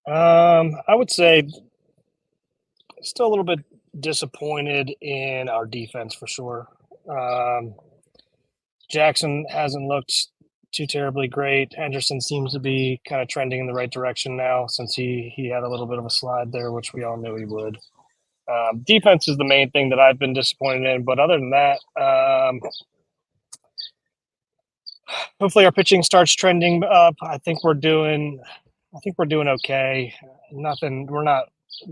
I would say still a little bit disappointed in our defense for sure. Um, Jackson hasn't looked too terribly great. Henderson seems to be kind of trending in the right direction now since he had a little bit of a slide there, which we all knew he would. Defense is the main thing that I've been disappointed in, but other than that, hopefully our pitching starts trending up. I think we're doing okay. Nothing. We're not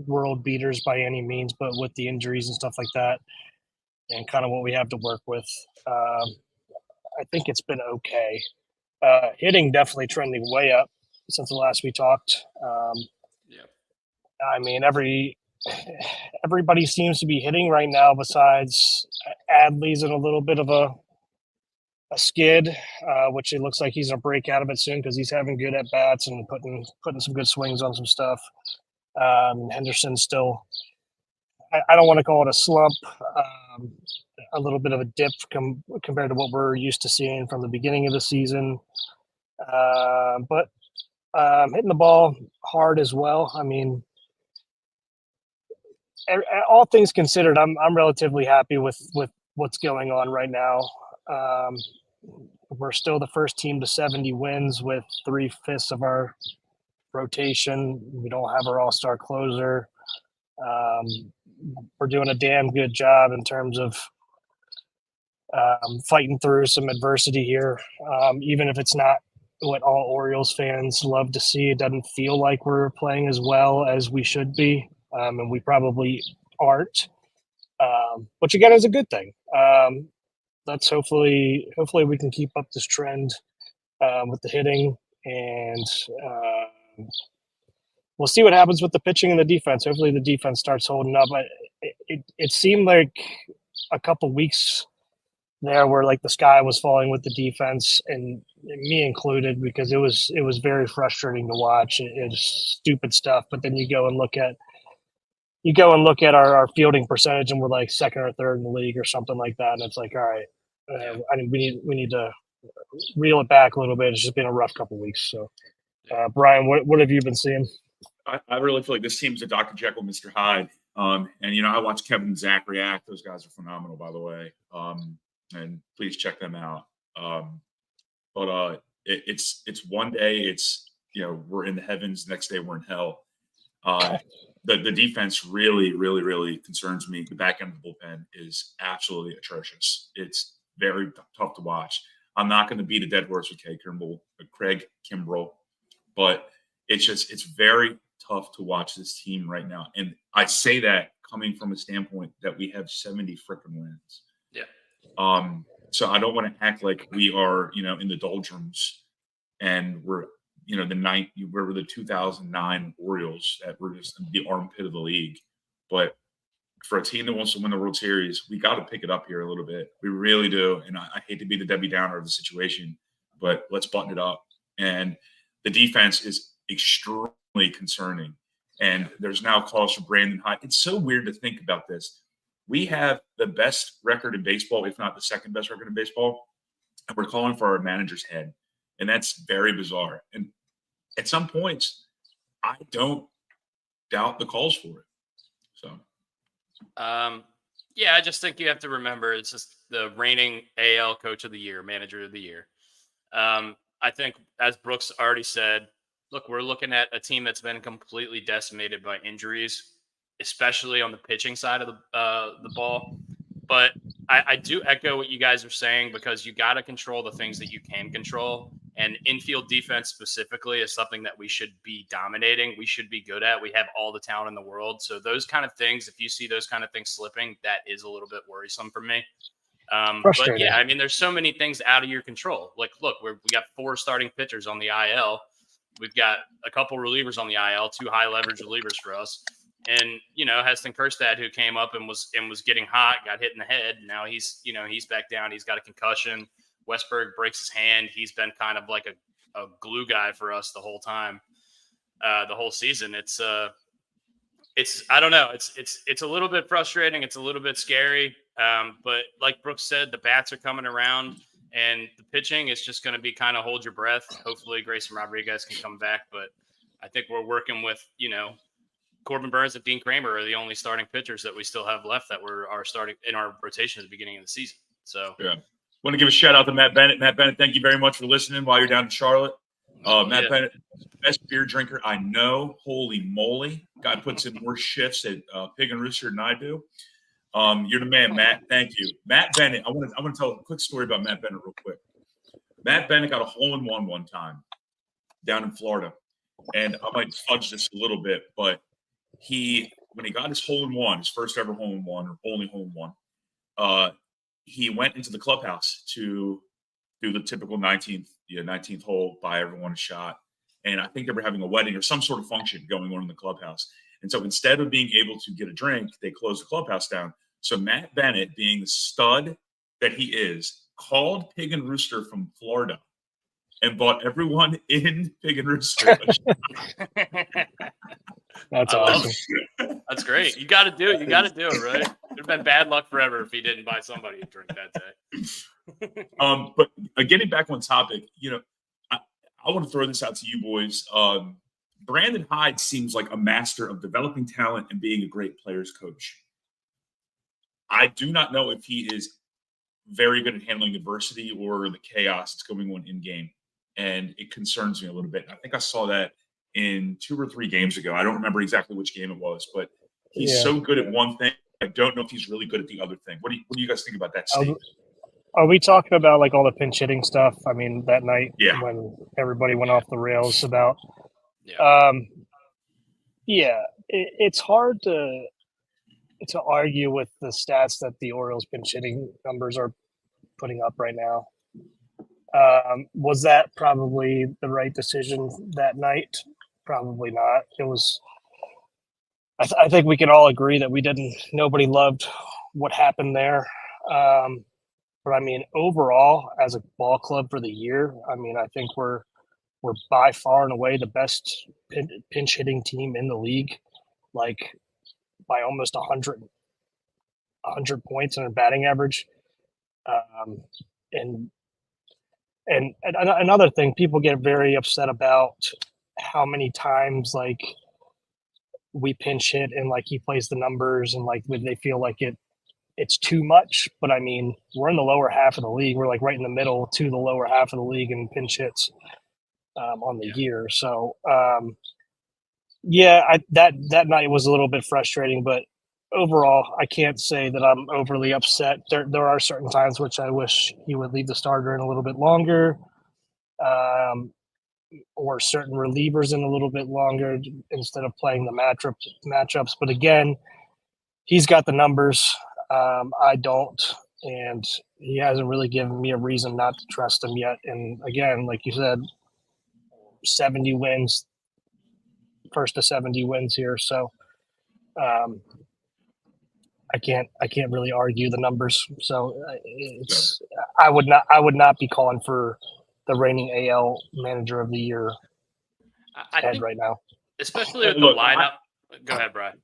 world beaters by any means, but with the injuries and stuff like that, and kind of what we have to work with, I think it's been okay. Hitting definitely trending way up since the last we talked. Yeah. I mean, everybody seems to be hitting right now. Besides Adley's in a little bit of a skid, which it looks like he's gonna break out of it soon because he's having good at bats and putting some good swings on some stuff. Henderson still, I don't want to call it a slump, a little bit of a dip compared to what we're used to seeing from the beginning of the season. But hitting the ball hard as well. I mean, all things considered, I'm relatively happy with what's going on right now. Um, we're still the first team to 70 wins with 3/5 of our rotation. We don't have our all-star closer. Um, we're doing a damn good job in terms of fighting through some adversity here, even if it's not what all Orioles fans love to see. It doesn't feel like we're playing as well as we should be, and we probably aren't. Which again is a good thing. Let's hopefully we can keep up this trend with the hitting, and we'll see what happens with the pitching and the defense. Hopefully the defense starts holding up. It seemed like a couple weeks there where like the sky was falling with the defense, and me included, because it was very frustrating to watch. It's stupid stuff, but then you go and look at our fielding percentage, and we're like second or third in the league or something like that, and it's like, all right, Yeah. I mean, we need to reel it back a little bit. It's just been a rough couple weeks. So, Brian, what have you been seeing? I really feel like this team's a Dr. Jekyll, Mr. Hyde. And I watch Kevin and Zach react. Those guys are phenomenal, by the way. And please check them out. But it's one day we're in the heavens, next day we're in hell. The defense really concerns me. The back end of the bullpen is absolutely atrocious. It's very tough to watch. I'm not going to beat a dead horse with Craig Kimbrell, but it's very tough to watch this team right now. And I say that coming from a standpoint that we have 70 freaking wins. Yeah. So I don't want to act like we are, in the doldrums and we're, we're the 2009 Orioles that were just the armpit of the league. But for a team that wants to win the World Series, we got to pick it up here a little bit. We really do. And I hate to be the Debbie Downer of the situation, but let's button it up. And the defense is extremely concerning. And there's now calls for Brandon Hyde. It's so weird to think about this. We have the best record in baseball, if not the second best record in baseball, and we're calling for our manager's head. And that's very bizarre. And at some points, I don't doubt the calls for it. So, yeah, I just think you have to remember it's just the reigning AL Coach of the Year, Manager of the Year. I think, as Brooks already said, look, we're looking at a team that's been completely decimated by injuries, especially on the pitching side of the ball. But I do echo what you guys are saying, because you got to control the things that you can control. And infield defense specifically is something that we should be dominating. We should be good at. We have all the talent in the world. So those kind of things, if you see those kind of things slipping, that is a little bit worrisome for me. But yeah, I mean, there's so many things out of your control. Like, look, we got 4 starting pitchers on the IL. We've got a couple relievers on the IL, 2 high leverage relievers for us. And, Heston Kjerstad, who came up and was getting hot, got hit in the head. Now he's back down. He's got a concussion. Westberg breaks his hand. He's been kind of like a glue guy for us the whole time, the whole season. It's I don't know. It's a little bit frustrating. It's a little bit scary. But like Brooks said, the bats are coming around, and the pitching is just going to be kind of hold your breath. Hopefully Grayson Rodriguez can come back, but I think we're working with, Corbin Burns and Dean Kramer are the only starting pitchers that we still have left that are starting in our rotation at the beginning of the season. So yeah, want to give a shout out to Matt Bennett. Matt Bennett, thank you very much for listening while you're down in Charlotte. Matt Bennett, best beer drinker I know. Holy moly, guy puts in more shifts at Pig and Rooster than I do. You're the man, Matt. Thank you, Matt Bennett. I want to tell a quick story about Matt Bennett real quick. Matt Bennett got a hole-in-one one time down in Florida, and I might fudge this a little bit, but when he got his hole-in-one, his first ever hole-in-one or only hole-in-one, he went into the clubhouse to do the typical 19th hole, buy everyone a shot, and I think they were having a wedding or some sort of function going on in the clubhouse. And so instead of being able to get a drink, they closed the clubhouse down. So Matt Bennett, being the stud that he is, called Pig and Rooster from Florida and bought everyone in Pig and Rooster. That's awesome. That's great. You got to do it. You got to do it, right? It'd have been bad luck forever if he didn't buy somebody a drink that day. But getting back on topic, I want to throw this out to you boys. Brandon Hyde seems like a master of developing talent and being a great players coach. I do not know if he is very good at handling adversity or the chaos that's going on in game. And it concerns me a little bit. I think I saw that in 2 or 3 games ago. I don't remember exactly which game it was, but he's so good at one thing. I don't know if he's really good at the other thing. What do you guys think about that statement? Are we talking about like all the pinch hitting stuff? I mean, that night when everybody went off the rails about it's hard to argue with the stats that the Orioles pinch hitting numbers are putting up right now. Was that probably the right decision that night? Probably not. It was. I think we can all agree that nobody loved what happened there. But I mean, overall, as a ball club for the year, I mean, I think we're by far and away the best pinch hitting team in the league, like by almost 100 points in our batting average. And another thing, people get very upset about how many times like we pinch hit and like he plays the numbers and like they feel like it's too much. But I mean, we're in the lower half of the league. We're like right in the middle to the lower half of the league in pinch hits on the year. So that night was a little bit frustrating, but overall, I can't say that I'm overly upset. There are certain times which I wish he would leave the starter in a little bit longer, or certain relievers in a little bit longer instead of playing the matchups. But again, he's got the numbers. I don't, and he hasn't really given me a reason not to trust him yet. And again, like you said, 70 wins, first to 70 wins here. So I can't really argue the numbers. So I would not be calling for the reigning AL manager of the year right now. Especially with the lineup. Go ahead, Brian.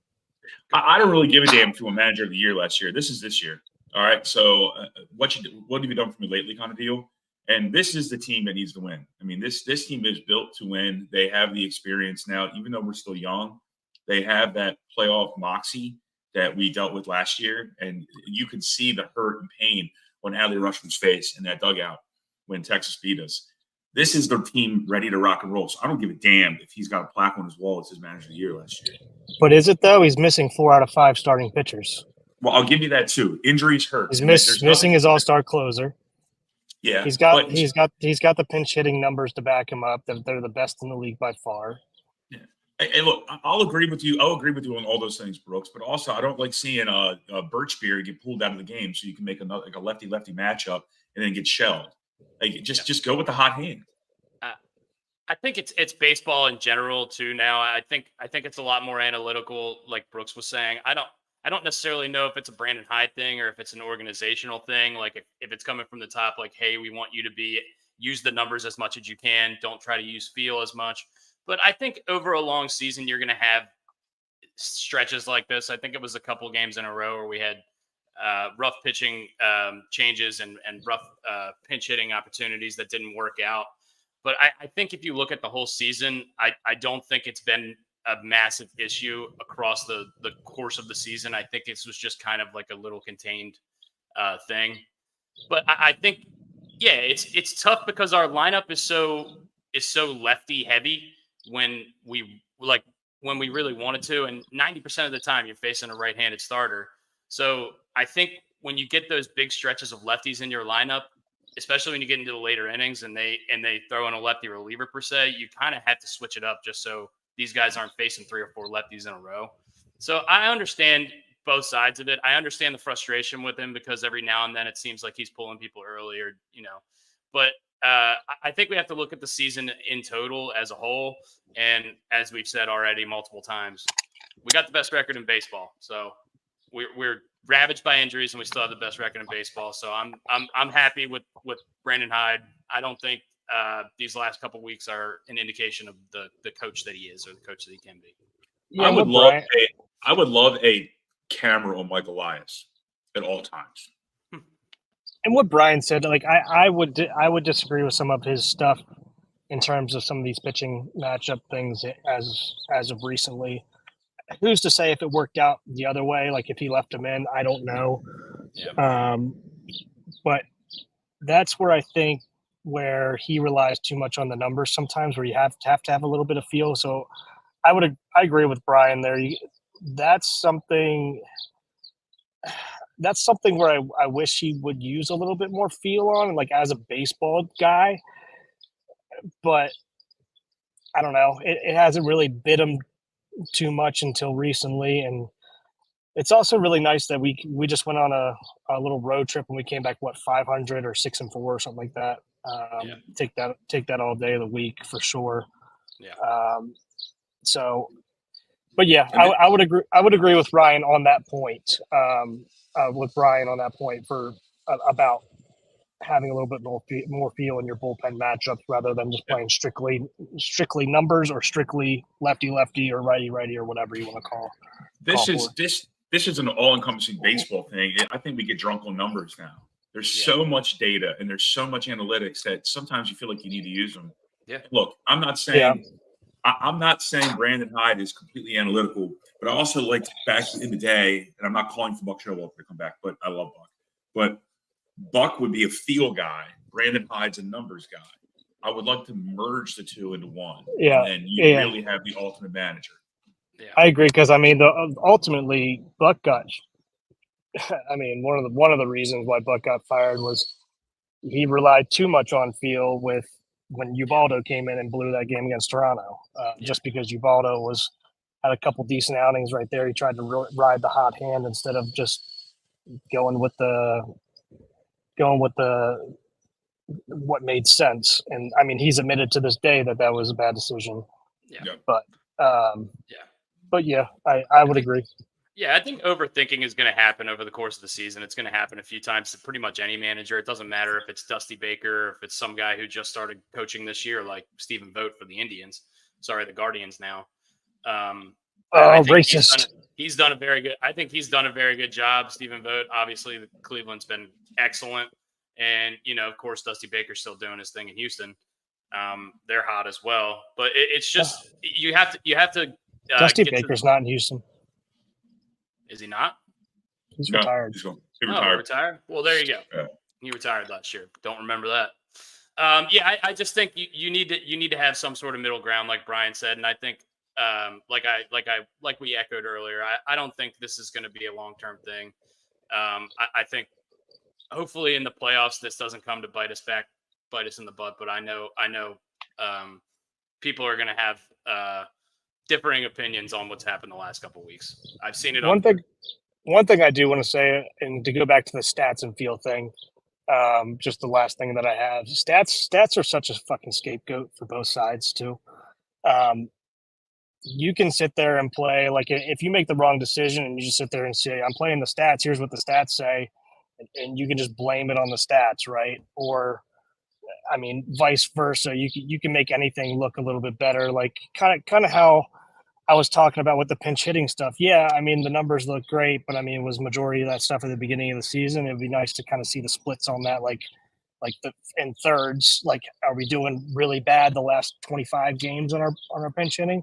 I don't really give a damn if you were manager of the year last year. This is this year. All right. So what have you done for me lately kind of deal? And this is the team that needs to win. I mean, this team is built to win. They have the experience now, even though we're still young. They have that playoff moxie that we dealt with last year. And you could see the hurt and pain on Adley Rutschman's face in that dugout when Texas beat us. This is their team ready to rock and roll. So I don't give a damn if he's got a plaque on his wall. It's his manager of the year last year. But is it though? He's missing 4 out of 5 starting pitchers. Well, I'll give you that too. Injuries hurt. He's missing his all-star closer. Yeah, he's got the pinch hitting numbers to back him up. That they're the best in the league by far. Yeah. Hey, look, I'll agree with you. I'll agree with you on all those things, Brooks. But also, I don't like seeing a Birchbeer get pulled out of the game so you can make another like a lefty-lefty matchup and then get shelled. Like just go with the hot hand. I think it's baseball in general too. Now, I think it's a lot more analytical, like Brooks was saying. I don't necessarily know if it's a Brandon Hyde thing or if it's an organizational thing. Like if it's coming from the top, like, hey, we want you to use the numbers as much as you can. Don't try to use feel as much. But I think over a long season, you're going to have stretches like this. I think it was a couple games in a row where we had rough pitching changes and rough pinch hitting opportunities that didn't work out. But I think if you look at the whole season, I don't think it's been a massive issue across the course of the season. I think this was just kind of like a little contained thing. But I think, yeah, it's tough because our lineup is so lefty heavy when we really wanted to, and 90% of the time you're facing a right-handed starter. So I think when you get those big stretches of lefties in your lineup, especially when you get into the later innings and they throw in a lefty reliever per se, you kind of have to switch it up just so these guys aren't facing 3 or 4 lefties in a row. So I understand both sides of it. I understand the frustration with him because every now and then it seems like he's pulling people early, or but I think we have to look at the season in total as a whole. And as we've said already multiple times, we got the best record in baseball. So we're ravaged by injuries and we still have the best record in baseball. So I'm happy with Brandon Hyde. I don't think these last couple of weeks are an indication of the coach that he is or the coach that he can be. Yeah, I would love a camera on Mike Elias at all times. And what Brian said, like I would disagree with some of his stuff in terms of some of these pitching matchup things as of recently. Who's to say if it worked out the other way? Like if he left him in, I don't know. Yeah. But that's where I think where he relies too much on the numbers sometimes, where you have to have a little bit of feel. So I agree with Brian there. That's something where I wish he would use a little bit more feel on, like as a baseball guy. But I don't know. It hasn't really bit him too much until recently. And it's also really nice that we just went on a little road trip and we came back, 500 or 6-4 or something like that. Take that all day of the week for sure. Yeah. So, but yeah, I would agree. I would agree with Ryan on that point. For about having a little bit more feel in your bullpen matchups rather than just playing strictly numbers or strictly lefty or righty or whatever you want to call. This is an all-encompassing baseball thing. I think we get drunk on numbers now. There's so much data and there's so much analytics that sometimes you feel like you need to use them. Yeah. Look, I'm not saying Brandon Hyde is completely analytical, but I also liked back in the day, and I'm not calling for Buck Showalter to come back, but I love Buck. But Buck would be a feel guy. Brandon Hyde's a numbers guy. I would like to merge the two into one. Yeah. And you really have the ultimate manager. Yeah. I agree because ultimately Buck got. I mean, one of the reasons why Buck got fired was he relied too much on feel with when Ubaldo came in and blew that game against Toronto. Just because Ubaldo had a couple decent outings right there, he tried to ride the hot hand instead of just going with what made sense. And I mean, he's admitted to this day that was a bad decision. Yeah. But yeah, I would agree. Yeah, I think overthinking is going to happen over the course of the season. It's going to happen a few times to pretty much any manager. It doesn't matter if it's Dusty Baker, or if it's some guy who just started coaching this year, like Stephen Vogt for the Indians. Sorry, the Guardians now. Racist. He's done a very good. I think he's done a very good job. Stephen Vogt, obviously, Cleveland's been excellent, and of course, Dusty Baker's still doing his thing in Houston. They're hot as well, but it's just you have to. Dusty Baker's not in Houston. Is he not? He's retired. He retired. Retired? Well, there you go. Yeah. He retired last year. Don't remember that. I just think you need to have some sort of middle ground, like Brian said, and I think like we echoed earlier, I don't think this is going to be a long-term thing. I think hopefully in the playoffs this doesn't come to bite us in the butt, but I know people are going to have differing opinions on what's happened the last couple of weeks. I've seen it. One thing I do want to say, and to go back to the stats and feel thing, just the last thing that I have, stats are such a fucking scapegoat for both sides too. You can sit there and play, like if you make the wrong decision and you just sit there and say, I'm playing the stats, here's what the stats say, and you can just blame it on the stats, right? Or I mean, vice versa. You can make anything look a little bit better, like kind of how I was talking about with the pinch hitting stuff. Yeah, I mean, the numbers look great, but I mean, it was majority of that stuff at the beginning of the season. It'd be nice to kind of see the splits on that, like like in thirds. Like, are we doing really bad the last 25 games on our pinch hitting?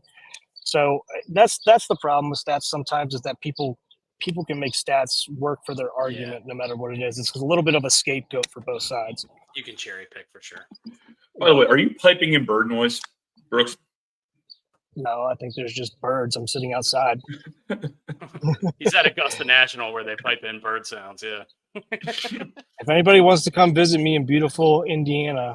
So that's the problem with stats sometimes, is that people can make stats work for their argument no matter what it is. It's a little bit of a scapegoat for both sides. You can cherry pick for sure. By the way, are you piping in bird noise, Brooks? No, I think there's just birds. I'm sitting outside. He's at Augusta National where they pipe in bird sounds. Yeah. If anybody wants to come visit me in beautiful Indiana,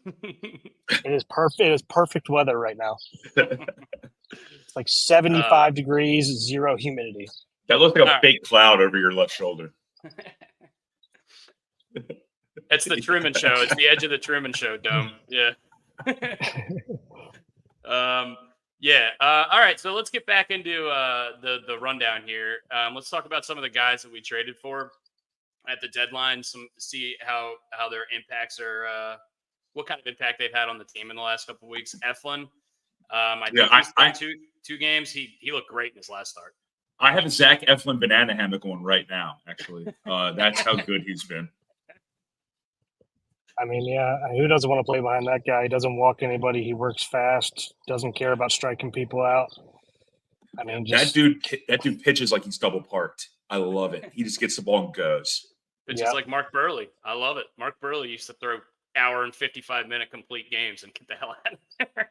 it is perfect. It is perfect weather right now. It's like 75 degrees, 0 humidity. That looks like a fake cloud over your left shoulder. It's the Truman Show. It's the edge of the Truman Show dome. Yeah. All right. So let's get back into the rundown here. Let's talk about some of the guys that we traded for at the deadline. See how their impacts are. What kind of impact they've had on the team in the last couple of weeks. Eflin. I think he's played two games. He looked great in his last start. I have a Zach Eflin banana hammock on right now, actually. That's how good he's been. I mean, yeah, who doesn't want to play behind that guy? He doesn't walk anybody. He works fast, doesn't care about striking people out. I mean, that dude pitches like he's double parked. I love it. He just gets the ball and goes. Pitches like Mark Burley. I love it. Mark Burley used to throw hour and 55-minute complete games and get the hell out of there.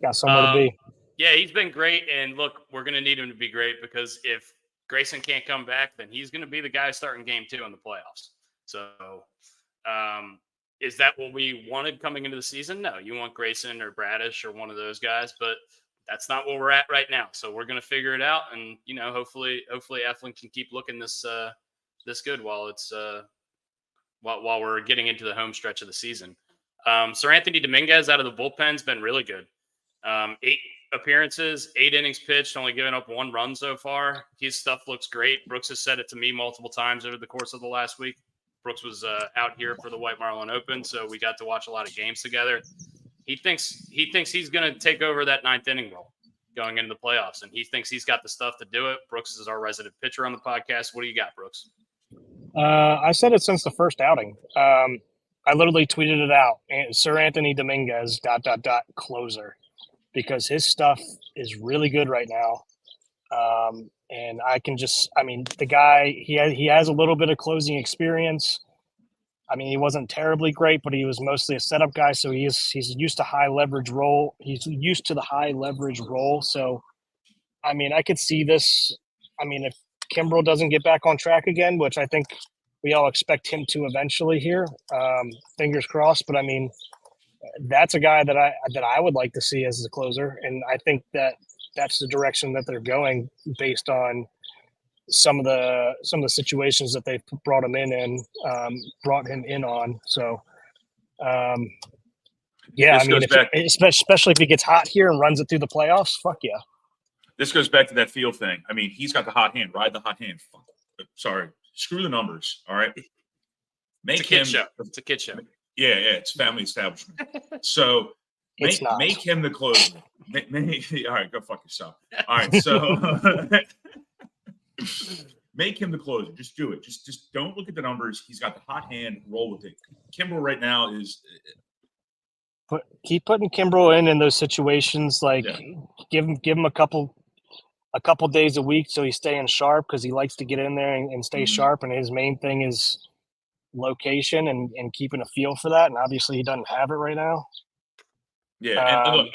Got somewhere to be. Yeah, he's been great. And look, we're going to need him to be great, because if Grayson can't come back, then he's going to be the guy starting game 2 in the playoffs. So is that what we wanted coming into the season? No, you want Grayson or Bradish or one of those guys, but that's not where we're at right now. So we're going to figure it out. And, hopefully Eflin can keep looking this good while it's while we're getting into the home stretch of the season. Sir Anthony Dominguez out of the bullpen's been really good. 8 appearances, 8 innings pitched, only giving up 1 run so far. His stuff looks great. Brooks has said it to me multiple times over the course of the last week. Brooks was out here for the White Marlin Open, so we got to watch a lot of games together. He thinks he's going to take over that 9th inning role going into the playoffs, and he thinks he's got the stuff to do it. Brooks is our resident pitcher on the podcast. What do you got, Brooks? I said it since the first outing. I literally tweeted it out. Sir Anthony Dominguez ... closer, because his stuff is really good right now. And the guy, he has a little bit of closing experience. I mean, he wasn't terribly great, but he was mostly a setup guy. So he's used to high leverage role. He's used to the high leverage role. So, I mean, I could see this. I mean, if Kimbrel doesn't get back on track again, which I think we all expect him to eventually here, fingers crossed. But I mean, that's a guy that I would like to see as the closer. And I think that's the direction that they're going based on some of the situations that they've brought him in on. So, yeah, I mean, especially if he gets hot here and runs it through the playoffs, fuck yeah. This goes back to that feel thing. I mean, he's got the hot hand. Ride the hot hand. Sorry, screw the numbers. All right, It's a kid show. Yeah, it's family establishment. So. Make him the closer. All right, go fuck yourself. All right, so make him the closer. Just do it. Just don't look at the numbers. He's got the hot hand. Roll with it. Kimbrel right now is. Keep putting Kimbrel in those situations. Like give him a couple days a week so he's staying sharp, because he likes to get in there and stay sharp. And his main thing is location and keeping a feel for that. And obviously he doesn't have it right now. Yeah, and look,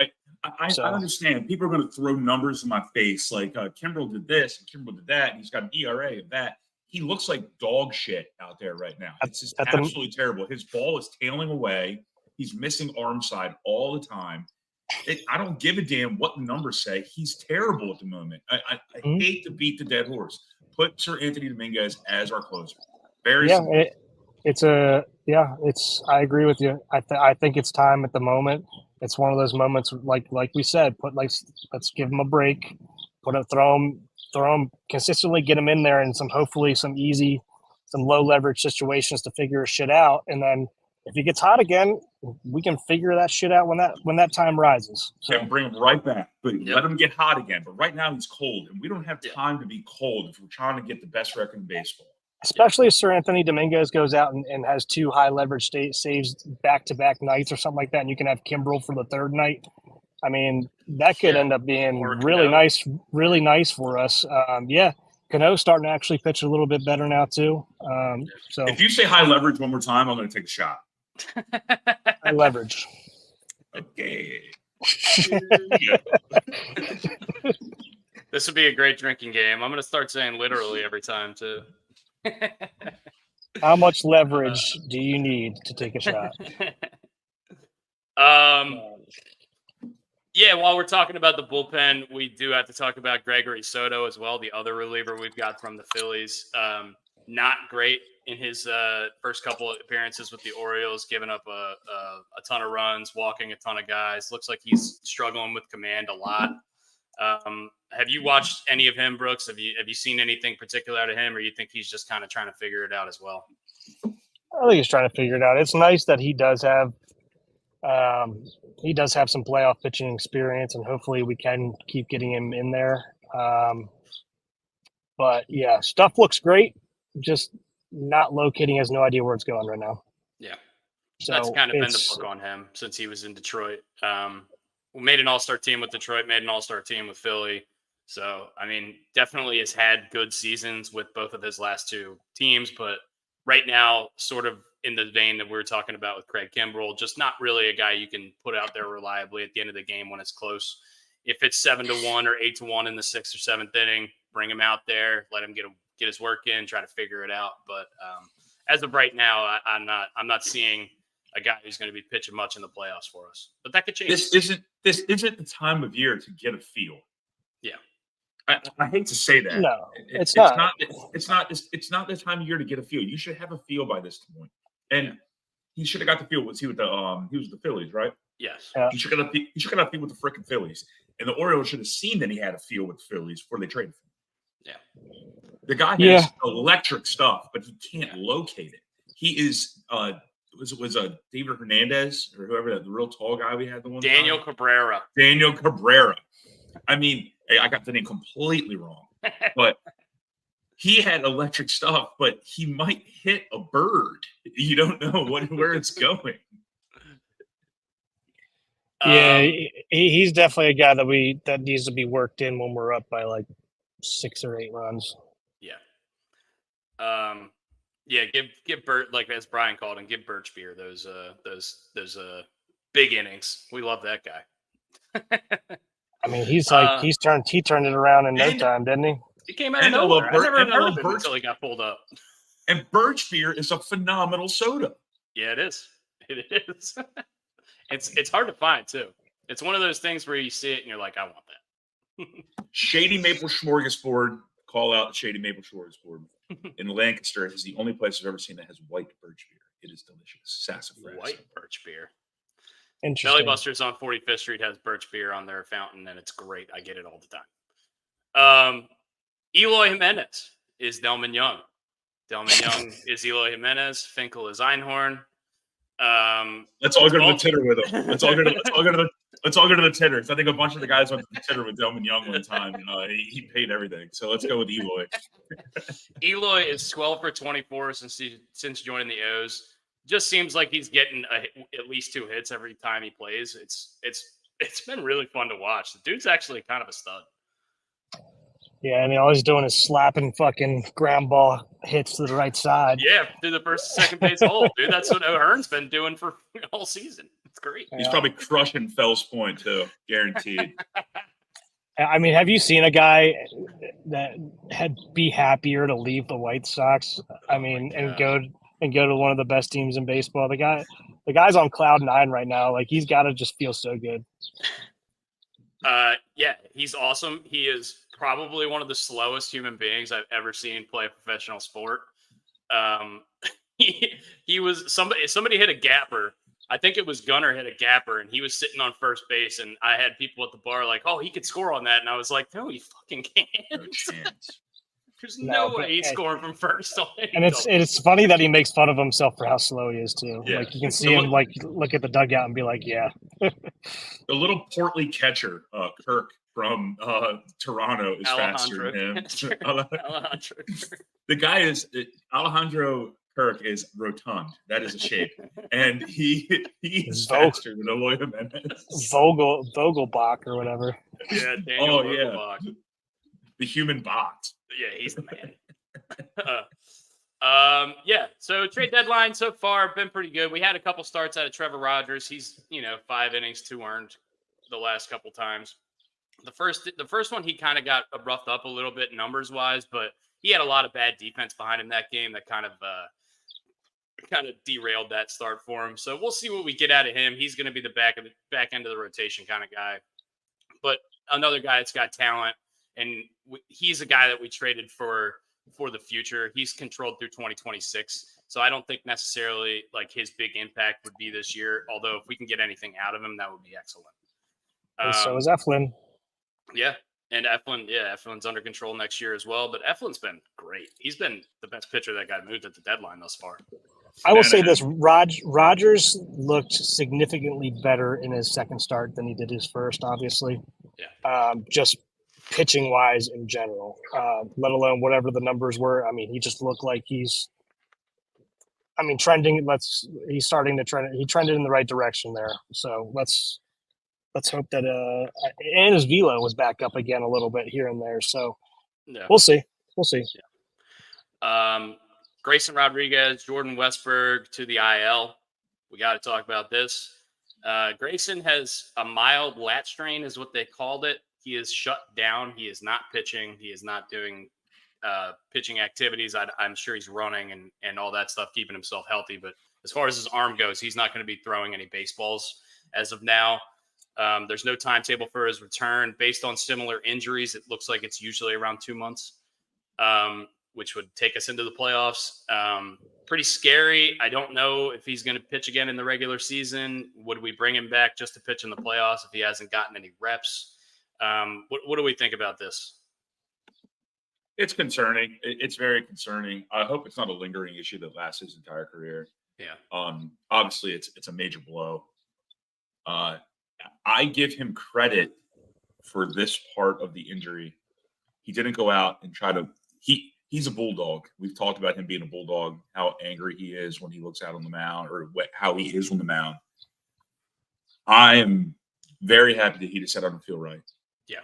I understand. People are going to throw numbers in my face like Kimbrel did this and Kimbrel did that, and he's got an ERA of that. He looks like dog shit out there right now. It's just absolutely terrible. His ball is tailing away. He's missing arm side all the time. I don't give a damn what the numbers say. He's terrible at the moment. I hate to beat the dead horse. Put Sir Anthony Dominguez as our closer. Very simple. I agree with you. I think it's time at the moment. It's one of those moments, like we said, let's give him a break, throw him consistently, get him in there in hopefully some low leverage situations to figure his shit out. And then if he gets hot again, we can figure that shit out when that time rises. So and bring him right back, but let him get hot again. But right now he's cold, and we don't have time to be cold if we're trying to get the best record in baseball. Especially if Sir Anthony Dominguez goes out and has 2 high leverage saves back to back nights or something like that, and you can have Kimbrel for the 3rd night. I mean, that could Yeah. end up being Or really Cano. nice for us. Cano's starting to actually pitch a little bit better now too. So If you say high leverage one more time, I'm going to take a shot. high leverage. Okay. This would be a great drinking game. I'm going to start saying literally every time, too. How much leverage do you need to take a shot? Yeah, while we're talking about the bullpen, we do have to talk about Gregory Soto as well, the other reliever we've got from the Phillies. Not great in his first couple of appearances with the Orioles, giving up a ton of runs, walking a ton of guys. Looks like he's struggling with command a lot. Have you watched any of him, Brooks? Have you seen anything particular out of him, or you think he's just kind of trying to figure it out as well? I think he's trying to figure it out. It's nice that he does have some playoff pitching experience, and hopefully we can keep getting him in there. But yeah, stuff looks great. Just not locating, has no idea where it's going right now. Yeah. So that's kind of been the book on him since he was in Detroit. We made an all-star team with Detroit, made an all-star team with Philly. So, I mean, definitely has had good seasons with both of his last 2 teams, but right now, sort of in the vein that we were talking about with Craig Kimbrel, just not really a guy you can put out there reliably at the end of the game when it's close. If it's 7-1 or 8-1 in the 6th or 7th inning, bring him out there, let him get his work in, try to figure it out. But as of right now, I'm not seeing a guy who's going to be pitching much in the playoffs for us. But that could change. This isn't the time of year to get a feel. Yeah. I hate to say that. No, it's not. It's not the time of year to get a feel. You should have a feel by this point. And he should have got the feel. Was he with the he was the Phillies, right? Yes. Yeah. He should have got a feel with the freaking Phillies. And the Orioles should have seen that he had a feel with the Phillies before they traded for him. Yeah. The guy has electric stuff, but he can't locate it. He is was David Hernandez or whoever, the real tall guy we had the one Daniel time? Cabrera. I mean, I got the name completely wrong, but he had electric stuff, but he might hit a bird. You don't know where it's going. Yeah, he's definitely a guy that needs to be worked in when we're up by like 6 or 8 runs. Yeah. Yeah, give Bert, like as Brian called him, give Birchbeer those big innings. We love that guy. I mean, he turned it around in no time, didn't he? He came out of nowhere. I never heard of him until he got pulled up. And Birchbeer is a phenomenal soda. Yeah, it is. It is. It's hard to find too. It's one of those things where you see it and you're like, I want that. Shady Maple Smorgasbord. Call out Shady Maple Smorgasbord in Lancaster is the only place I've ever seen that has white birch beer. It is delicious. Sassafras. White birch beer. Interesting. Belly Busters on 45th Street has birch beer on their fountain, and it's great. I get it all the time. Eloy Jimenez is Delman Young. Delman Young is Eloy Jimenez. Finkel is Einhorn. Let's all go to the titter with him. Let's all go to the titter. So I think a bunch of the guys went to the titter with Delman Young one time, and he paid everything. So let's go with Eloy. Eloy is 12 for 24 since joining the O's. Just seems like he's getting at least 2 hits every time he plays. It's been really fun to watch. The dude's actually kind of a stud. Yeah, I mean, all he's doing is slapping fucking ground ball hits to the right side. Yeah, through the first second base hole, dude. That's what O'Hearn's been doing for all season. It's great. He's probably crushing Fells Point too, guaranteed. I mean, have you seen a guy that had be happier to leave the White Sox? I mean, and go to one of the best teams in baseball. The guy's on cloud 9 right now. Like, he's got to just feel so good. Yeah, he's awesome. He is probably one of the slowest human beings I've ever seen play a professional sport. He was somebody hit a gapper. I think it was Gunnar hit a gapper, and he was sitting on first base, and I had people at the bar like, "Oh, he could score on that," and I was like, "No, he fucking can't. No chance. There's no way he's scoring from first." And it's funny that he makes fun of himself for how slow he is too. Yeah. Like, you can see him like look at the dugout and be like, "Yeah." The little portly catcher, Kirk, from Toronto is faster than him. Alejandro. The guy is Alejandro Kirk is rotund. That is a shape, and he is faster than Eloy Jimenez. Vogelbach or whatever. Yeah, Daniel Vogelbach. Yeah. The human bot. Yeah, he's the man. Yeah, so trade deadline so far been pretty good. We had a couple starts out of Trevor Rogers. He's 5 innings, 2 earned the last couple times. The first one he kind of got roughed up a little bit numbers wise, but he had a lot of bad defense behind him that game that kind of derailed that start for him. So we'll see what we get out of him. He's going to be the back end of the rotation kind of guy, but another guy that's got talent, and he's a guy that we traded for the future. He's controlled through 2026. So I don't think necessarily like his big impact would be this year. Although if we can get anything out of him, that would be excellent. And so is Eflin. Yeah. And Eflin's under control next year as well. But Eflin's been great. He's been the best pitcher that got moved at the deadline thus far. I will say this: Rogers looked significantly better in his second start than he did his first. Obviously, just pitching wise in general, let alone whatever the numbers were. I mean, he just looked like he's trending. He's starting to trend. He trended in the right direction there. So let's hope that and his velo was back up again a little bit here and there. So we'll see. Yeah. Grayson Rodriguez, Jordan Westberg to the IL. We got to talk about this. Grayson has a mild lat strain is what they called it. He is shut down. He is not pitching. He is not doing pitching activities. I'm sure he's running and all that stuff, keeping himself healthy. But as far as his arm goes, he's not going to be throwing any baseballs as of now. There's no timetable for his return. Based on similar injuries, it looks like it's usually around 2 months, which would take us into the playoffs. Pretty scary. I don't know if he's going to pitch again in the regular season. Would we bring him back just to pitch in the playoffs if he hasn't gotten any reps? What do we think about this? It's concerning. It's very concerning. I hope it's not a lingering issue that lasts his entire career. Yeah. Obviously, it's a major blow. I give him credit for this part of the injury. He didn't go out and try to. He's a bulldog. We've talked about him being a bulldog, how angry he is when he looks out on the mound, or how he is on the mound. I am very happy that he decided to feel right. Yeah.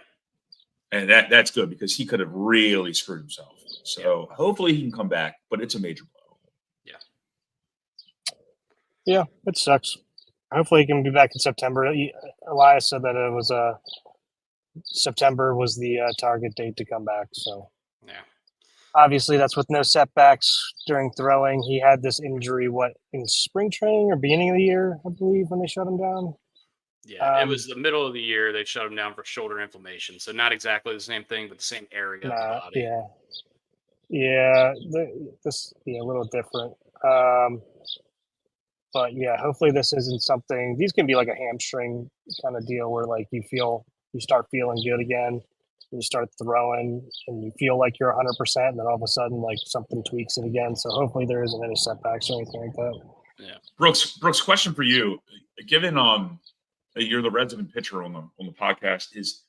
And that's good because he could have really screwed himself. So hopefully he can come back, but it's a major blow. Yeah. Yeah, it sucks. Hopefully he can be back in September. Elias said that it was September was the target date to come back. So yeah. Obviously that's with no setbacks during throwing. He had this injury, in spring training or beginning of the year, I believe, when they shut him down. Yeah, it was the middle of the year. They shut him down for shoulder inflammation. So not exactly the same thing, but the same area of the body. Yeah. A little different. But yeah, hopefully this isn't something. These can be like a hamstring kind of deal where like you start feeling good again. You start throwing and you feel like you're 100%, and then all of a sudden like something tweaks it again. So hopefully there isn't any setbacks or anything like that. Yeah. Brooks, question for you. Given you're the resident pitcher on the podcast, is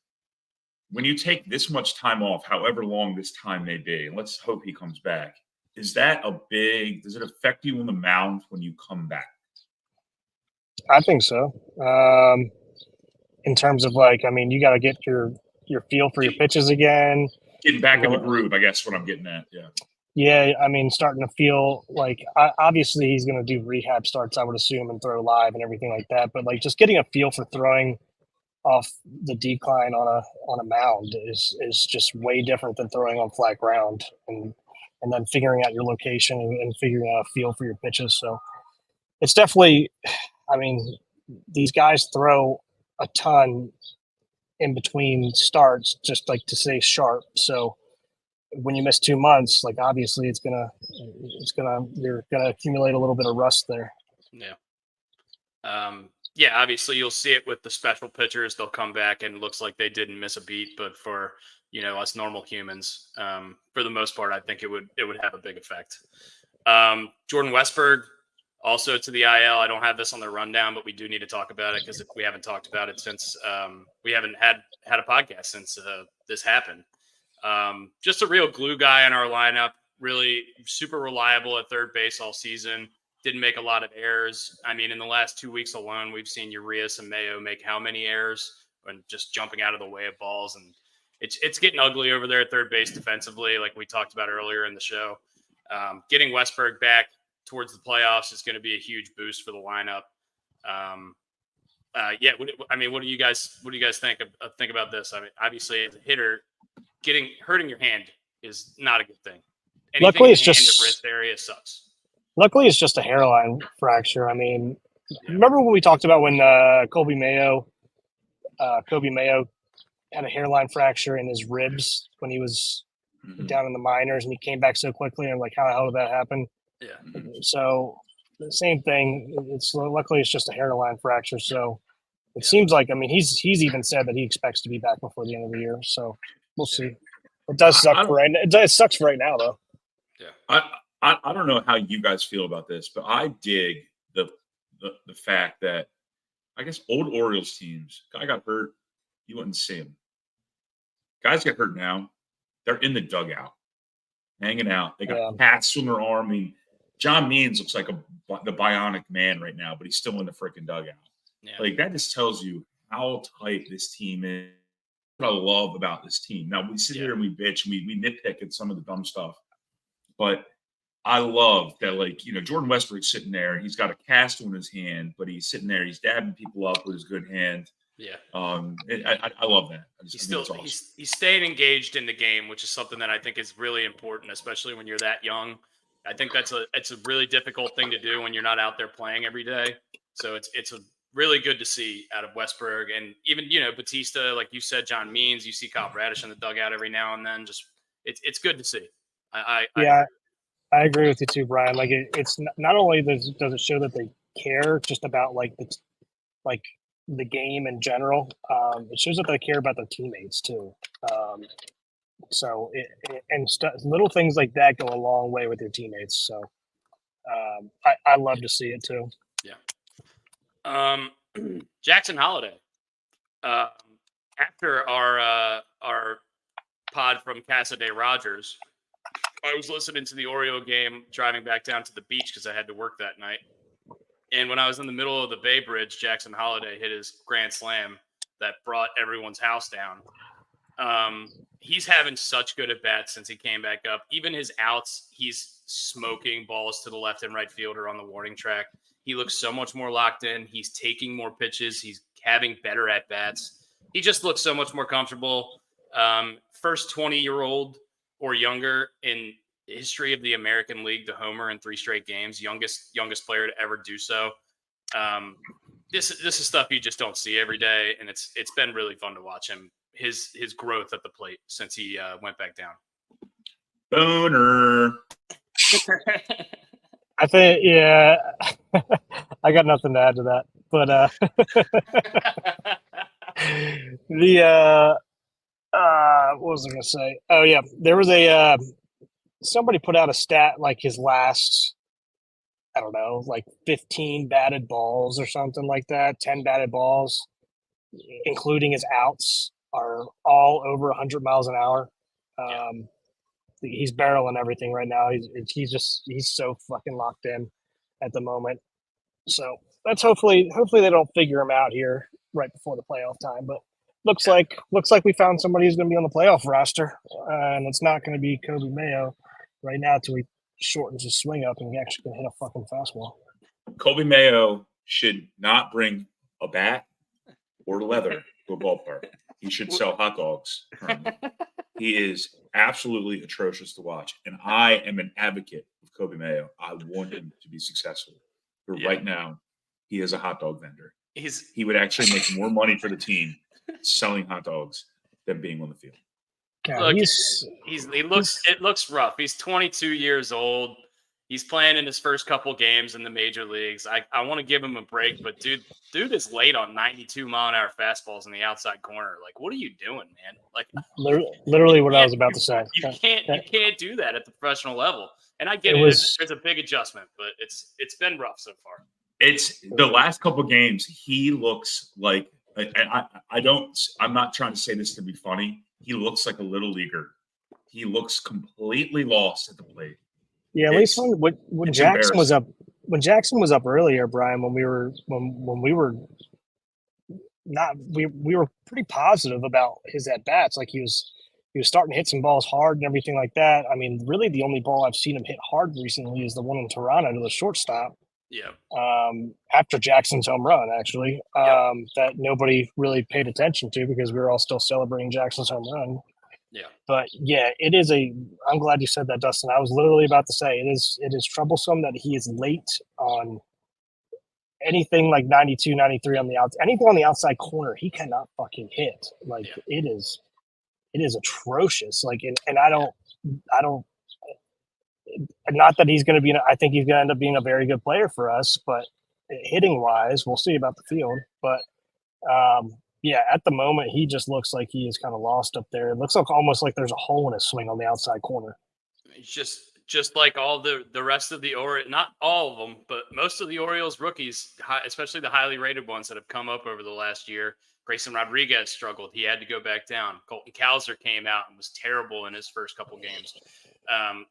when you take this much time off, however long this time may be, and let's hope he comes back, does it affect you on the mound when you come back? I think so. In terms of you got to get your feel for your pitches again. Getting back in the groove, I guess what I'm getting at. Yeah. Yeah, starting to feel like obviously he's going to do rehab starts, I would assume, and throw live and everything like that. But just getting a feel for throwing off the decline on a mound is just way different than throwing on flat ground, and then figuring out your location and figuring out a feel for your pitches. So it's definitely, these guys throw a ton in between starts just to stay sharp. So when you miss 2 months, obviously you're gonna accumulate a little bit of rust there. Yeah. Yeah, obviously you'll see it with the special pitchers. They'll come back and it looks like they didn't miss a beat, but for us normal humans, for the most part, I think it would have a big effect. Jordan Westberg, Also to the IL, I don't have this on the rundown, but we do need to talk about it because we haven't talked about it since we haven't had a podcast since this happened. Just a real glue guy in our lineup, really super reliable at third base all season. Didn't make a lot of errors. I mean, in the last 2 weeks alone, we've seen Urias and Mayo make how many errors and just jumping out of the way of balls. And it's getting ugly over there at third base defensively, like we talked about earlier in the show. Getting Westberg back towards the playoffs is going to be a huge boost for the lineup. What do you guys think about this? I mean, obviously as a hitter, hurting your hand is not a good thing. Anything Luckily, it's in the just wrist area sucks. Luckily, it's just a hairline fracture. I mean, remember when we talked about when Kobe Mayo had a hairline fracture in his ribs when he was down in the minors, and he came back so quickly, and like, how the hell did that happen? Yeah. So the same thing. Luckily it's just a hairline fracture. So it seems like, I mean, he's even said that he expects to be back before the end of the year. So we'll see. It does suck for right now. It sucks for right now, though. Yeah. I don't know how you guys feel about this, but I dig the fact that I guess old Orioles teams, guy got hurt, you wouldn't see him. Guys get hurt now, they're in the dugout, hanging out. They got pads on their arm. I mean, John Means looks like the bionic man right now, but he's still in the freaking dugout. Yeah. Like, that just tells you how tight this team is. What I love about this team. Now, we sit here and we bitch and we nitpick at some of the dumb stuff, but I love that, like, you know, Jordan Westbrook's sitting there. He's got a cast on his hand, but he's sitting there. He's dabbing people up with his good hand. Yeah. I love that. He's staying engaged in the game, which is something that I think is really important, especially when you're that young. I think it's a really difficult thing to do when you're not out there playing every day. So it's a really good to see out of Westberg, and even, you know, Batista, like you said, John Means. You see Kyle Bradish in the dugout every now and then. Just it's good to see. I agree with you too, Brian. Like, it's not only does it show that they care just about like the game in general. It shows that they care about their teammates too. Little things like that go a long way with your teammates. So I love to see it too. Yeah. Jackson Holiday. After our pod from Casa de Rogers, I was listening to the Oriole game driving back down to the beach because I had to work that night. And when I was in the middle of the Bay Bridge, Jackson Holiday hit his grand slam that brought everyone's house down. He's having such good at bats since he came back up. Even his outs, he's smoking balls to the left and right fielder on the warning track. He looks so much more locked in. He's taking more pitches. He's having better at bats. He just looks so much more comfortable. First 20-year-old or younger in history of the American League to homer in 3 straight games. Youngest player to ever do so. This is stuff you just don't see every day, and it's been really fun to watch him. His growth at the plate since he went back down. Boner. I think, yeah, I got nothing to add to that. But what was I going to say? Oh yeah, there was somebody put out a stat like his last, I don't know, like 15 batted balls or something like that. 10 batted balls, including his outs, are all over 100 miles an hour. He's barreling everything right now. He's so fucking locked in at the moment. So that's hopefully they don't figure him out here right before the playoff time. But looks like we found somebody who's going to be on the playoff roster, and it's not going to be Kobe Mayo right now till he shortens his swing up and he actually can hit a fucking fastball. Kobe Mayo should not bring a bat or leather to a ballpark. He should sell hot dogs. He is absolutely atrocious to watch, and I am an advocate of Kobe Mayo. I want him to be successful. But right now, he is a hot dog vendor. He would actually make more money for the team selling hot dogs than being on the field. God, look, it looks rough. He's 22 years old. He's playing in his first couple games in the major leagues. I want to give him a break, but dude is late on 92-mile-an-hour fastballs in the outside corner. Like, what are you doing, man? Like, literally what I was about to say. You can't do that at the professional level. And I get It it. was- There's a big adjustment, but it's been rough so far. It's the last couple games. He looks like I'm not trying to say this to be funny. He looks like a little leaguer. He looks completely lost at the plate. Yeah, at least when it's Jackson was up, when Jackson was up earlier, Brian, when we were not, we were pretty positive about his at bats. Like he was starting to hit some balls hard and everything like that. I mean, really, the only ball I've seen him hit hard recently is the one in Toronto to the shortstop. Yeah. After Jackson's home run, actually, that nobody really paid attention to because we were all still celebrating Jackson's home run. Yeah. But yeah, it is I'm glad you said that, Dustin. I was literally about to say it is troublesome that he is late on anything like 92, 93 on the anything on the outside corner. He cannot fucking hit. Like it is atrocious. Like, and I don't, not that he's going to be, I think he's going to end up being a very good player for us, but hitting wise, we'll see about the field. But yeah, at the moment, he just looks like he is kind of lost up there. It looks like almost like there's a hole in his swing on the outside corner. It's just like all the rest of the Orioles, not all of them, but most of the Orioles rookies, especially the highly rated ones that have come up over the last year. Grayson Rodriguez struggled. He had to go back down. Colton Cowser came out and was terrible in his first couple games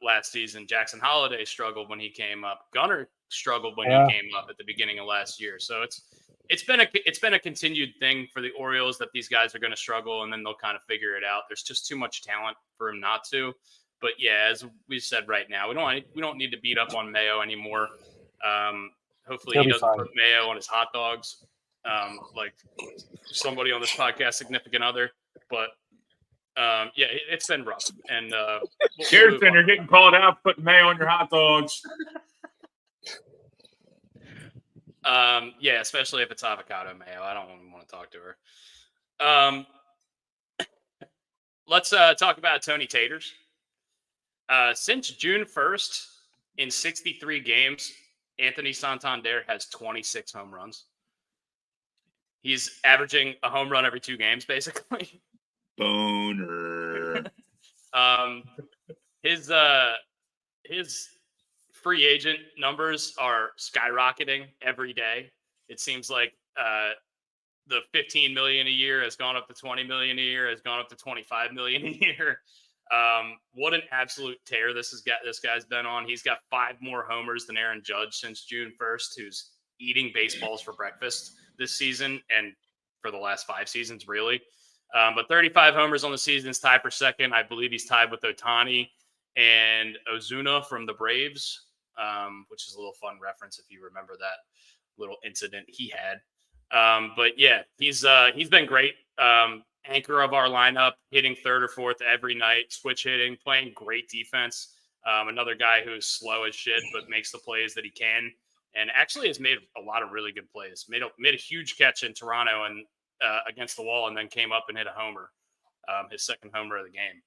last season. Jackson Holliday struggled when he came up. Gunnar struggled when he came up at the beginning of last year. So it's been a continued thing for the Orioles that these guys are going to struggle and then they'll kind of figure it out. There's just too much talent for him not to. But yeah, as we said right now, we don't need to beat up on Mayo anymore. Hopefully he doesn't put Mayo on his hot dogs, like somebody on this podcast, significant other. But yeah, it's been rough. And Garrison, you're getting called out for putting Mayo on your hot dogs. Yeah, especially if it's avocado mayo. I don't want to talk to her. Let's talk about Tony Taters. Since June 1st, in 63 games, Anthony Santander has 26 home runs. He's averaging a home run every 2 games, basically. Boner. His free agent numbers are skyrocketing every day. It seems like the $15 million a year has gone up to $20 million a year, has gone up to $25 million a year. What an absolute tear this guy's been on. He's got 5 more homers than Aaron Judge since June 1st, who's eating baseballs for breakfast this season and for the last 5 seasons, really. But 35 homers on the season is tied for second. I believe he's tied with Ohtani and Ozuna from the Braves, which is a little fun reference if you remember that little incident he had. But yeah, he's been great. Anchor of our lineup, hitting 3rd or 4th every night, switch hitting, playing great defense. Another guy who's slow as shit, but makes the plays that he can. And actually has made a lot of really good plays. Made a huge catch in Toronto and against the wall, and then came up and hit a homer, his second homer of the game.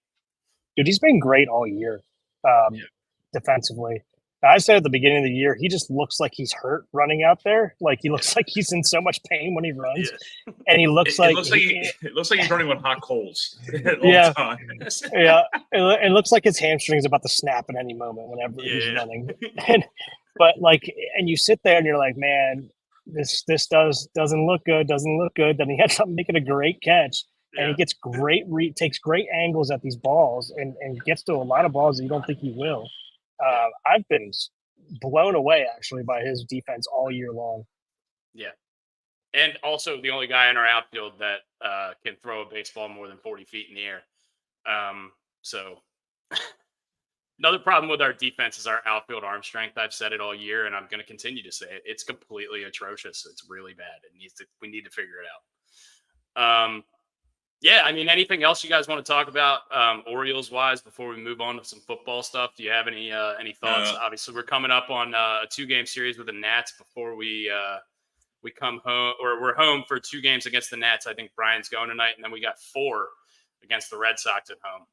Dude, he's been great all year defensively. I said at the beginning of the year, he just looks like he's hurt running out there. Like he looks like he's in so much pain when he runs, and he looks it looks like he's running with hot coals. Yeah, yeah. It looks like his hamstring's about to snap at any moment whenever he's running. And you sit there and you're like, man, this doesn't look good. Then he ends up making a great catch, and he gets takes great angles at these balls, and gets to a lot of balls that you don't think he will. I've been blown away actually by his defense all year long. Yeah. And also the only guy in our outfield that can throw a baseball more than 40 feet in the air. So another problem with our defense is our outfield arm strength. I've said it all year, and I'm going to continue to say it. It's completely atrocious. It's really bad. We need to figure it out. Yeah, I mean, anything else you guys want to talk about Orioles wise before we move on to some football stuff? Do you have any thoughts? Obviously, we're coming up on a 2-game series with the Nats before we come home, or we're home for 2 games against the Nats. I think Brian's going tonight, and then we got 4 against the Red Sox at home.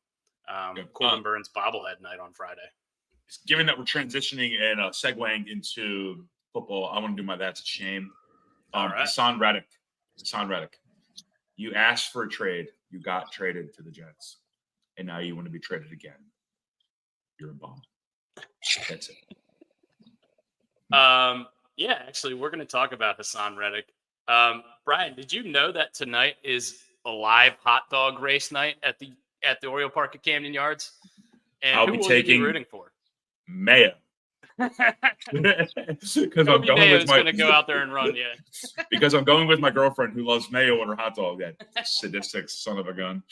Corbin Burns bobblehead night on Friday. Given that we're transitioning and segueing into football, I want to do my That's a Shame. All right. Hassan Reddick. You asked for a trade. You got traded to the Jets. And now you want to be traded again. You're a bum. That's it. Yeah, actually, we're going to talk about Hassan Reddick. Brian, did you know that tonight is a live hot dog race night at the Oriole Park at Camden Yards? And I'll who be will you be taking rooting for? Mayo. Because I'm Kobe going Mayo with is my going to go out there and run. Yeah, because I'm going with my girlfriend who loves mayo on her hot dog. That sadistic son of a gun.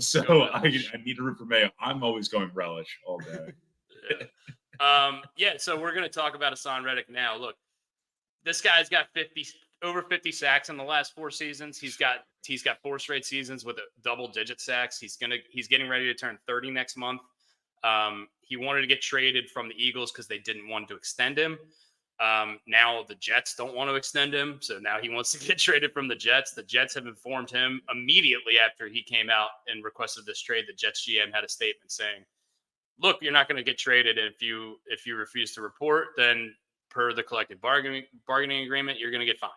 So I need to root for Mayo. I'm always going relish all day. Yeah. So we're going to talk about Hassan Reddick now. Look, this guy's got over 50 sacks in the last 4 seasons. He's got 4 straight seasons with double-digit sacks. He's getting ready to turn 30 next month. He wanted to get traded from the Eagles because they didn't want to extend him. Now the Jets don't want to extend him, so now he wants to get traded from the Jets. The Jets have informed him immediately after he came out and requested this trade. The Jets GM had a statement saying, "Look, you're not going to get traded if you refuse to report. Then, per the collective bargaining agreement, you're going to get fined."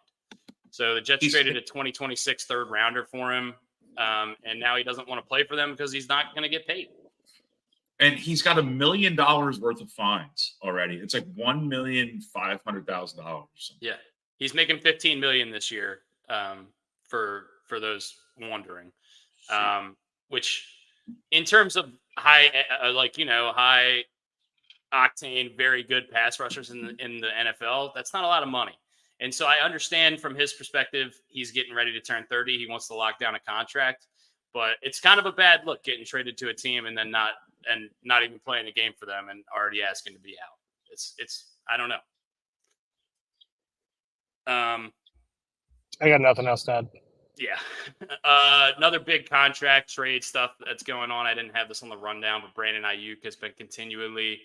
So the Jets traded a 2026 third rounder for him, and now he doesn't want to play for them because he's not going to get paid. And he's got $1 million worth of fines already. It's like $1,500,000. Yeah, he's making $15 million this year. For those wondering, which in terms of high octane, very good pass rushers in the NFL, that's not a lot of money. And so I understand from his perspective, he's getting ready to turn 30. He wants to lock down a contract, but it's kind of a bad look getting traded to a team and then not even playing a game for them and already asking to be out. It's I don't know. I got nothing else to add. Yeah. Another big contract trade stuff that's going on. I didn't have this on the rundown, but Brandon Ayuk has been continually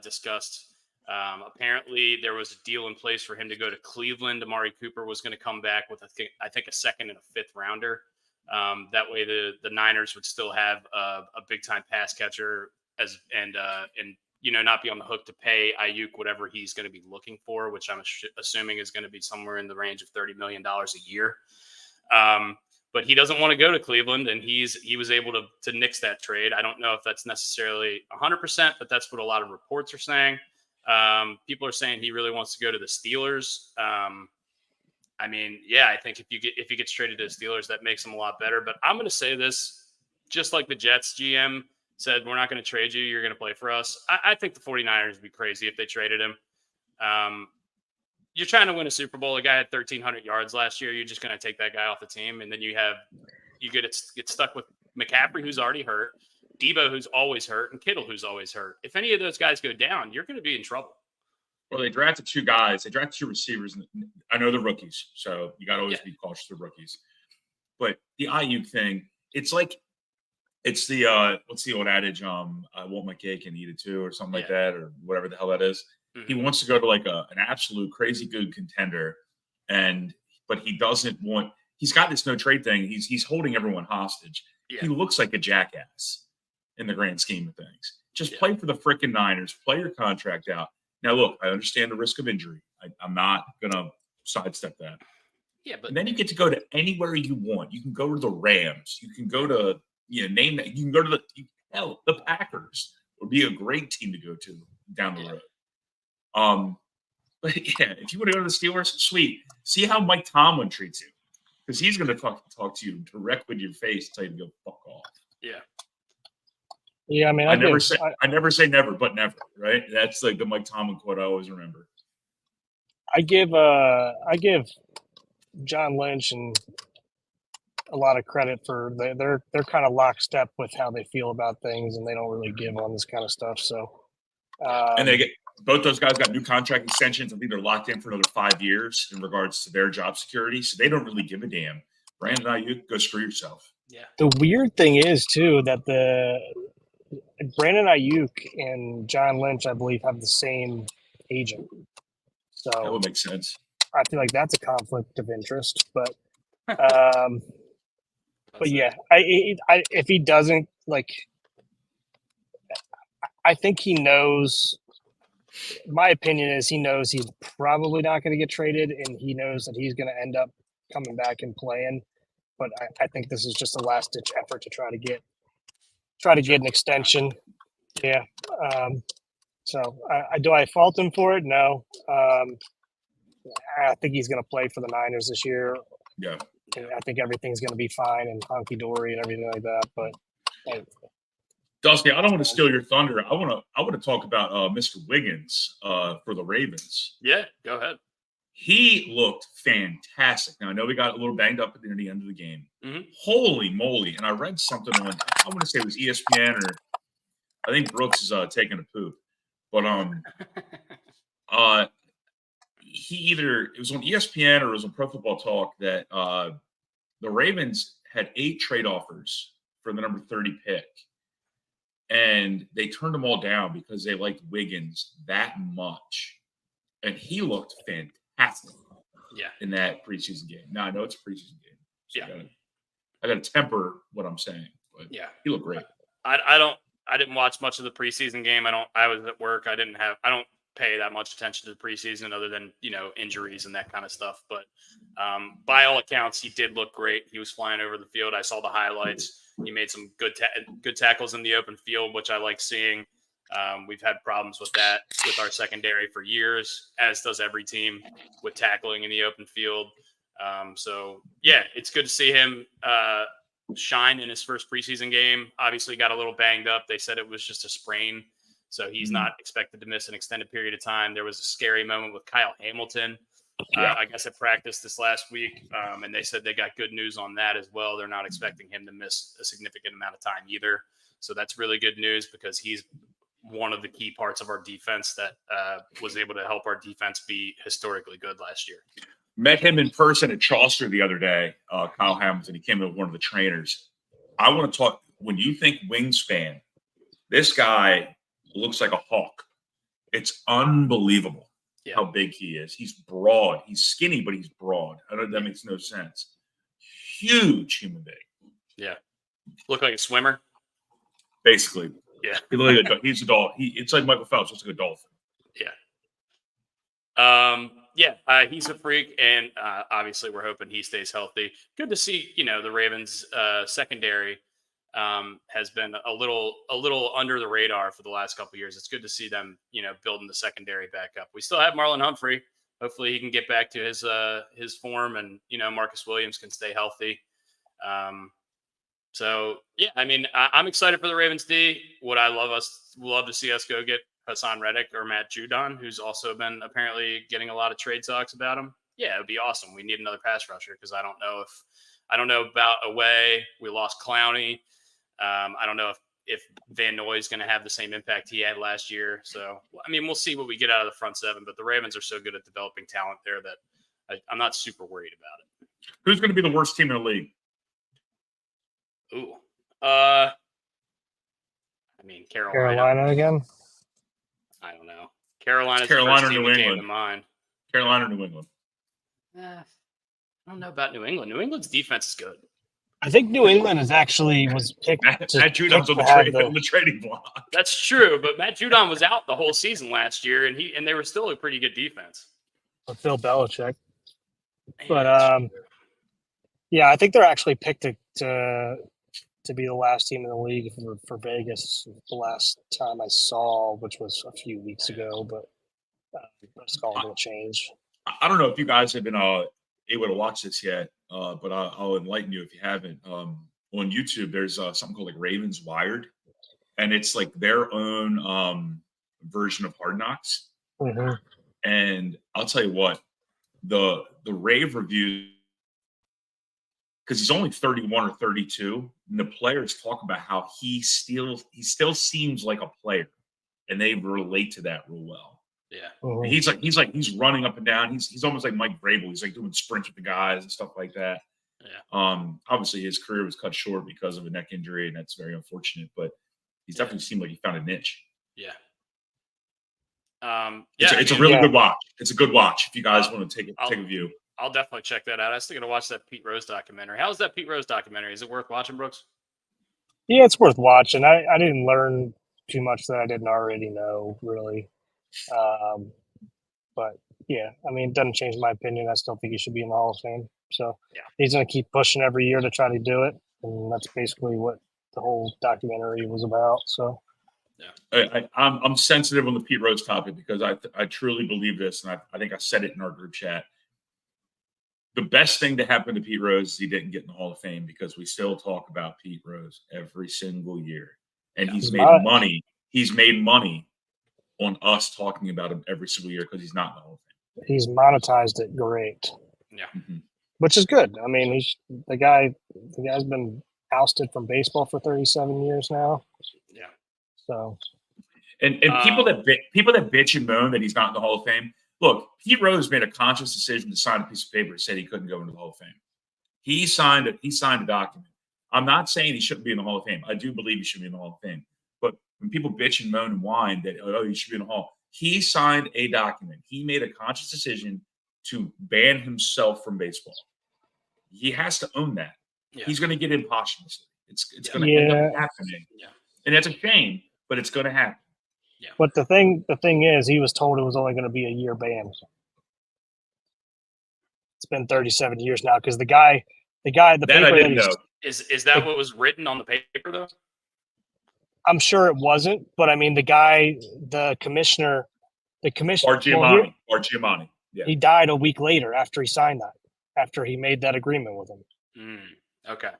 discussed. Apparently, there was a deal in place for him to go to Cleveland. Amari Cooper was going to come back with, I think, a second and a fifth rounder. That way, the Niners would still have a big time pass catcher and not be on the hook to pay Ayuk whatever he's going to be looking for, which I'm assuming is going to be somewhere in the range of $30 million a year. But he doesn't want to go to Cleveland, and he was able to nix that trade. I don't know if that's necessarily 100%, but that's what a lot of reports are saying. People are saying he really wants to go to the Steelers. I mean, yeah, I think if he gets traded to the Steelers, that makes him a lot better. But I'm going to say this, just like the Jets GM said, we're not going to trade you. You're going to play for us. I think the 49ers would be crazy if they traded him. You're trying to win a Super Bowl. A guy had 1,300 yards last year. You're just going to take that guy off the team, and then you get stuck with McCaffrey, who's already hurt, Debo, who's always hurt, and Kittle, who's always hurt. If any of those guys go down, you're going to be in trouble. Well, they drafted 2 guys. They drafted 2 receivers. I know they're rookies, so you got to always be cautious of rookies. But the Ayuk thing, it's the what's the old adage? I want my cake and eat it too, or something like that, or whatever the hell that is. Mm-hmm. He wants to go to like an absolute crazy good contender, but he doesn't want. He's got this no trade thing. He's holding everyone hostage. Yeah. He looks like a jackass in the grand scheme of things. Just play for the freaking Niners. Play your contract out. Now, look, I understand the risk of injury. I'm not gonna sidestep that. Yeah, but and then you get to go to anywhere you want. You can go to the Rams. You can go to name that. You can go to the Packers. Would be a great team to go to down the road. But yeah, if you want to go to the Steelers, sweet. See how Mike Tomlin treats you, because he's going to talk to you directly in your face, and tell you to go fuck off. Yeah. Yeah, I mean, I never say never, but never. Right? That's like the Mike Tomlin quote I always remember. I give John Lynch and a lot of credit for they're kind of lockstep with how they feel about things, and they don't really give on this kind of stuff. So, and they get. Both those guys got new contract extensions. I think they're locked in for another 5 years in regards to their job security. So they don't really give a damn. Brandon Ayuk, go screw yourself. Yeah. The weird thing is, too, that the Brandon Ayuk and John Lynch, I believe, have the same agent. So that would make sense. I feel like that's a conflict of interest. But yeah, if he doesn't, I think he knows. My opinion is he knows he's probably not going to get traded, and he knows that he's going to end up coming back and playing. But I think this is just a last-ditch effort to try to get an extension. Yeah. So do I fault him for it? No. I think he's going to play for the Niners this year. Yeah. And I think everything's going to be fine and honky dory and everything like that. But Dusty, I don't want to steal your thunder. I want to talk about Mr. Wiggins for the Ravens. Yeah, go ahead. He looked fantastic. Now I know he got a little banged up at the end of the game. Mm-hmm. Holy moly! And I read something on, I want to say it was ESPN, or I think Brooks is taking a poop. But it was on ESPN or it was on Pro Football Talk that the Ravens had 8 trade offers for the number 30 pick. And they turned them all down because they liked Wiggins that much. And he looked fantastic in that preseason game. Now, I know it's a preseason game. So I got to temper what I'm saying. But he looked great. I didn't watch much of the preseason game. I was at work. I don't pay that much attention to the preseason other than, injuries and that kind of stuff. But by all accounts, he did look great. He was flying over the field. I saw the highlights. He made some good tackles in the open field, which I like seeing. We've had problems with that with our secondary for years, as does every team with tackling in the open field. It's good to see him shine in his first preseason game. Obviously got a little banged up. They said it was just a sprain, so he's not expected to miss an extended period of time. There was a scary moment with Kyle Hamilton. I guess at practice this last week, and they said they got good news on that as well. They're not expecting him to miss a significant amount of time either. So that's really good news because he's one of the key parts of our defense that was able to help our defense be historically good last year. Met him in person at Chaucer the other day, Kyle Hamilton. He came in with one of the trainers. I want to talk, when you think wingspan, this guy looks like a hawk. It's unbelievable how big he is. He's broad. He's skinny, but he's broad. I don't know, that makes no sense. Huge human being. Yeah. Look like a swimmer. Basically. Yeah. He's a dolphin. It's like Michael Phelps. Looks like a dolphin. Yeah. He's a freak, and obviously we're hoping he stays healthy. Good to see, the Ravens secondary has been a little under the radar for the last couple of years. It's good to see them, building the secondary back up. We still have Marlon Humphrey. Hopefully he can get back to his form, and Marcus Williams can stay healthy. I'm excited for the Ravens D. Would I love to see us go get Hassan Reddick or Matt Judon, who's also been apparently getting a lot of trade talks about him. Yeah, it would be awesome. We need another pass rusher because I don't know about Away. We lost Clowney. I don't know if Van Noy is going to have the same impact he had last year. So, we'll see what we get out of the front seven, but the Ravens are so good at developing talent there that I'm not super worried about it. Who's going to be the worst team in the league? Ooh. Carolina again? I don't know. Carolina or New England. To mind. Carolina or New England? I don't know about New England. New England's defense is good. I think New England was picked. Matt Judon's on the trading block. That's true, but Matt Judon was out the whole season last year, and they were still a pretty good defense. With Bill Belichick. But I think they're actually picked to be the last team in the league for Vegas. The last time I saw, which was a few weeks ago, but it's all going to change. I don't know if you guys have been able to watch this yet, but I'll enlighten you if you haven't. On YouTube, there's something called like Ravens Wired, and it's like their own version of Hard Knocks. Mm-hmm. And I'll tell you what, the rave reviews, because he's only 31 or 32, and the players talk about how he still seems like a player, and they relate to that real well. Yeah, mm-hmm. He's running up and down. He's almost like Mike Vrabel. He's like doing sprints with the guys and stuff like that. Yeah. Obviously his career was cut short because of a neck injury, and that's very unfortunate. But he's definitely seemed like he found a niche. Yeah. It's a really good watch. It's a good watch if you guys want to take a view. I'll definitely check that out. I was thinking to watch that Pete Rose documentary. How's that Pete Rose documentary? Is it worth watching, Brooks? Yeah, it's worth watching. I didn't learn too much that I didn't already know, really. But yeah, it doesn't change my opinion. I still think he should be in the Hall of Fame. So he's going to keep pushing every year to try to do it. And that's basically what the whole documentary was about. So I'm sensitive on the Pete Rose topic because I truly believe this, and I think I said it in our group chat. The best thing to happen to Pete Rose is he didn't get in the Hall of Fame because we still talk about Pete Rose every single year, and he's made money. He's made money on us talking about him every single year because he's not in the Hall of Fame. He's monetized it great. Yeah, which is good. I mean, the guy's been ousted from baseball for 37 years now. Yeah. So. And people that bitch and moan that he's not in the Hall of Fame. Look, Pete Rose made a conscious decision to sign a piece of paper that said he couldn't go into the Hall of Fame. He signed a document. I'm not saying he shouldn't be in the Hall of Fame. I do believe he should be in the Hall of Fame. But when people bitch and moan and whine that he should be in the Hall, he signed a document. He made a conscious decision to ban himself from baseball. He has to own that. Yeah. He's going to get in posthumously. It's going to end up happening. Yeah. And that's a shame, but it's going to happen. Yeah. But the thing is, he was told it was only going to be a year ban. It's been 37 years now because the paper I didn't know. Is that what was written on the paper though? I'm sure it wasn't, but I mean the commissioner. Giamatti. Yeah. He died a week later after he signed that. After he made that agreement with him. Okay.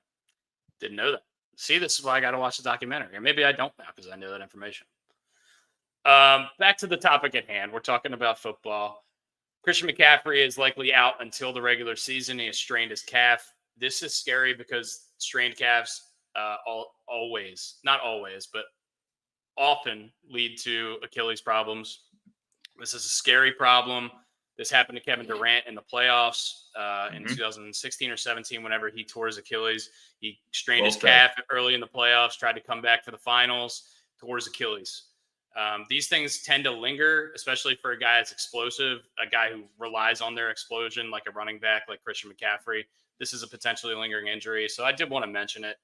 Didn't know that. See, this is why I got to watch the documentary. Or maybe I don't now because I know that information. Back to the topic at hand. We're talking about football. Christian McCaffrey is likely out until the regular season. He has strained his calf. This is scary because strained calves always, not always, but often lead to Achilles problems. This is a scary problem. This happened to Kevin Durant in the playoffs in 2016 or 17 whenever he tore his Achilles. He strained his calf early in the playoffs, tried to come back for the finals, tore his Achilles. These things tend to linger, especially for a guy that's explosive, a guy who relies on their explosion like a running back like Christian McCaffrey. This is a potentially lingering injury. So I did want to mention it.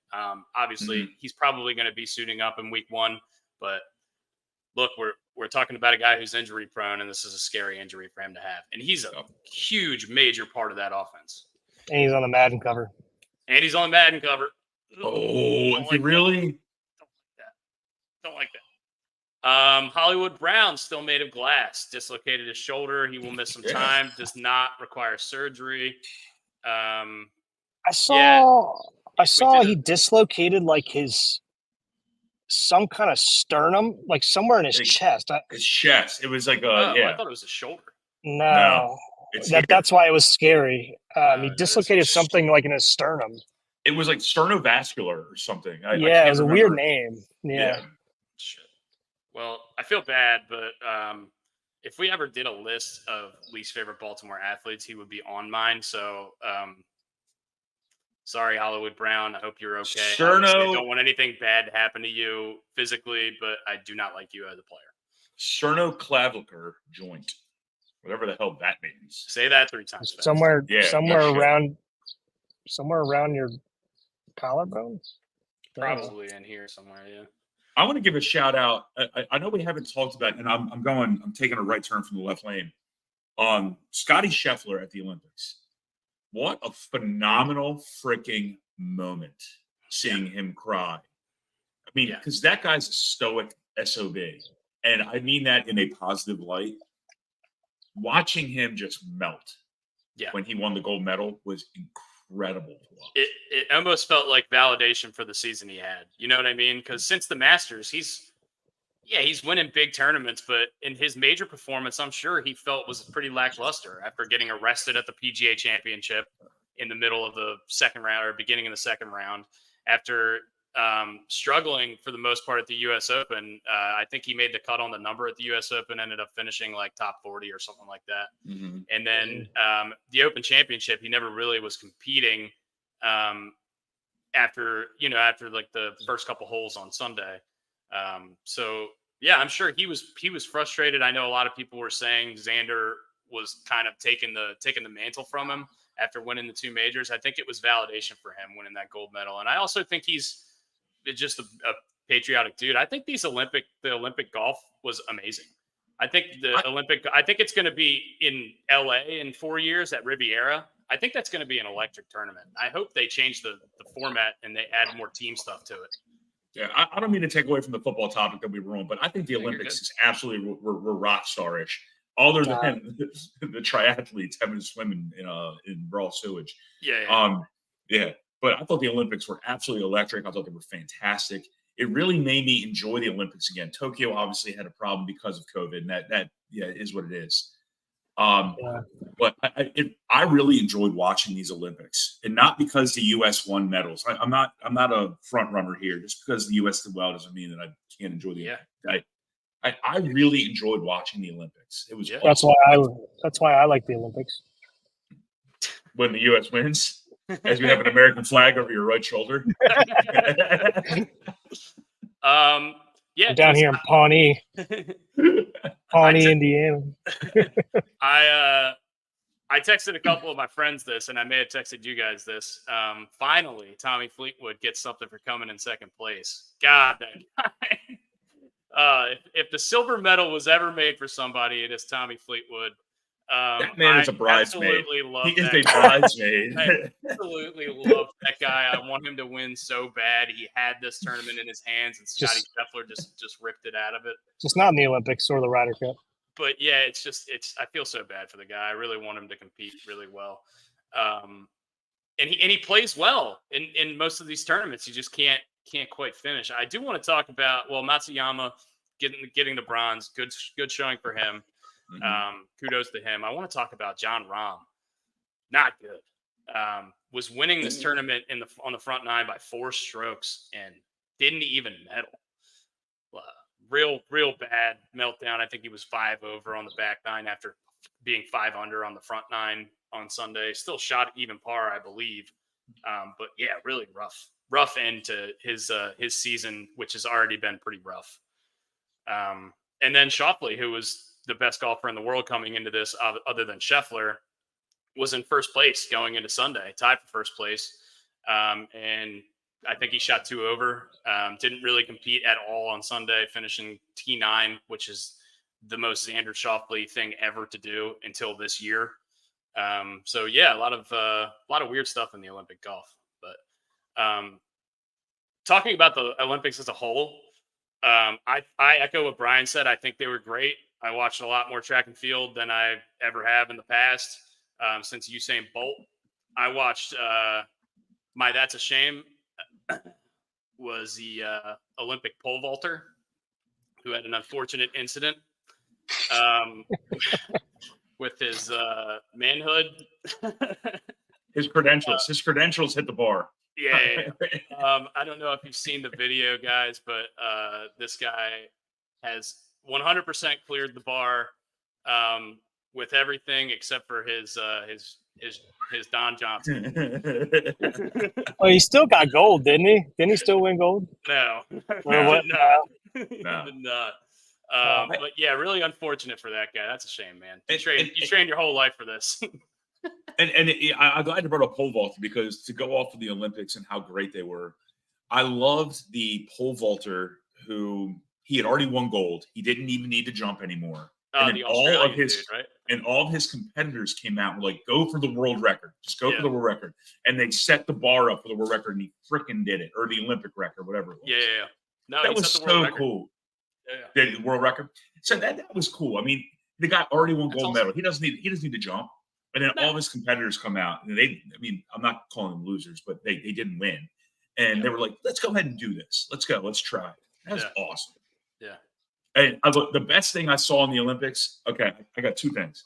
Obviously, he's probably going to be suiting up in week 1, but look, we're talking about a guy who's injury prone, and this is a scary injury for him to have. And he's a huge, major part of that offense. And he's on the Madden cover. Oh, is he really? Don't like that. Hollywood Brown, still made of glass, dislocated his shoulder. He will miss some time. Does not require surgery. I saw he dislocated like some kind of sternum, like somewhere in his chest. His chest. It was like I thought it was a shoulder. No. That's why it was scary. He dislocated something like in his sternum. It was like sternovascular or something. It was a weird name. Yeah. Shit. Well, I feel bad, but if we ever did a list of least favorite Baltimore athletes, he would be on mine. So sorry, Hollywood Brown. I hope you're okay. I don't want anything bad to happen to you physically, but I do not like you as a player. Sternoclavicular joint. Whatever the hell that means. Say that 3 times fast. Somewhere around your collarbone? Probably in here somewhere, yeah. I want to give a shout out. I know we haven't talked about, and I'm taking a right turn from the left lane. Scotty Scheffler at the Olympics. What a phenomenal freaking moment seeing him cry. I mean, because that guy's a stoic SOB. And I mean that in a positive light. Watching him just melt when he won the gold medal was incredible to watch. It almost felt like validation for the season he had. You know what I mean? Because since the Masters, he's winning big tournaments, but in his major performance, I'm sure he felt was pretty lackluster after getting arrested at the PGA Championship in the middle of the second round or beginning of the second round. After struggling for the most part at the U.S. Open, I think he made the cut on the number at the U.S. Open, ended up finishing like top 40 or something like that. Mm-hmm. And then the Open Championship, he never really was competing after like the first couple holes on Sunday. So yeah, I'm sure he was frustrated. I know a lot of people were saying Xander was kind of taking the mantle from him after winning the 2 majors. I think it was validation for him winning that gold medal. And I also think he's just a patriotic dude. I think the Olympic golf was amazing. I think it's going to be in LA in 4 years at Riviera. I think that's going to be an electric tournament. I hope they change the format and they add more team stuff to it. Yeah, I don't mean to take away from the football topic that we were on, but I think the you're Olympics is absolutely were rock starish. Other than the triathletes having to swim in raw sewage. Yeah. Yeah. But I thought the Olympics were absolutely electric. I thought they were fantastic. It really made me enjoy the Olympics again. Tokyo obviously had a problem because of COVID, and that is what it is. Yeah. But I really enjoyed watching these Olympics, and not because the U.S. won medals. I'm not a front runner here. Just because the U.S. did well doesn't mean that I can't enjoy the. Yeah. I really enjoyed watching the Olympics. It was That's why I like the Olympics. When the U.S. wins, as you have an American flag over your right shoulder. Yeah, down here in Pawnee, Indiana. I texted a couple of my friends this, and I may have texted you guys this. Finally, Tommy Fleetwood gets something for coming in second place. God, that guy. If the silver medal was ever made for somebody, it is Tommy Fleetwood. That man is a bridesmaid. Absolutely love he is that a guy. bridesmaid. I absolutely love that guy. I want him to win so bad. He had this tournament in his hands, and Scotty Scheffler just ripped it out of it. Just not in the Olympics or the Ryder Cup. But yeah, it's I feel so bad for the guy. I really want him to compete really well. And he plays well in most of these tournaments. He just can't quite finish. I do want to talk about Matsuyama getting the bronze. Good showing for him. Mm-hmm. Kudos to him. I want to talk about Jon Rahm. Not good. Was winning this tournament on the front nine by 4 strokes and didn't even medal. Real bad meltdown. I think he was 5 over on the back nine after being 5 under on the front nine on Sunday. Still shot even par, I believe. But yeah, really rough end to his season, which has already been pretty rough. And then Schauffele, who was the best golfer in the world coming into this, other than Scheffler, was in first place going into Sunday, tied for first place. And I think he shot 2 over. Didn't really compete at all on Sunday, finishing T9, which is the most Xander Schauffele thing ever to do until this year. So yeah, a lot of weird stuff in the Olympic golf. But talking about the Olympics as a whole, I echo what Brian said. I think they were great. I watched a lot more track and field than I ever have in the past since Usain Bolt. I watched my That's a Shame was the Olympic pole vaulter who had an unfortunate incident with his manhood. His credentials hit the bar. Yeah. I don't know if you've seen the video, guys, but this guy has 100% cleared the bar with everything except for his Don Johnson. Well, he still got gold, didn't he? Didn't he still win gold? No, what? Not. But yeah, really unfortunate for that guy. That's a shame, man. You trained your whole life for this. I'm glad you brought up pole vaulting, because to go off of the Olympics and how great they were, I loved the pole vaulter who he had already won gold. He didn't even need to jump anymore. And then all of his competitors came out and were like, go for the world record. Just go for the world record. And they set the bar up for the world record, and he freaking did it, or the Olympic record, whatever it was. Yeah. No, that was so cool. Yeah. The world record. So that was cool. I mean, the guy already won gold medal. He doesn't need to jump. And then all of his competitors come out, and I'm not calling them losers, but they didn't win. And they were like, let's go ahead and do this. Let's go. Let's try. That was awesome. Yeah. And the best thing I saw in the Olympics, okay, I got 2 things.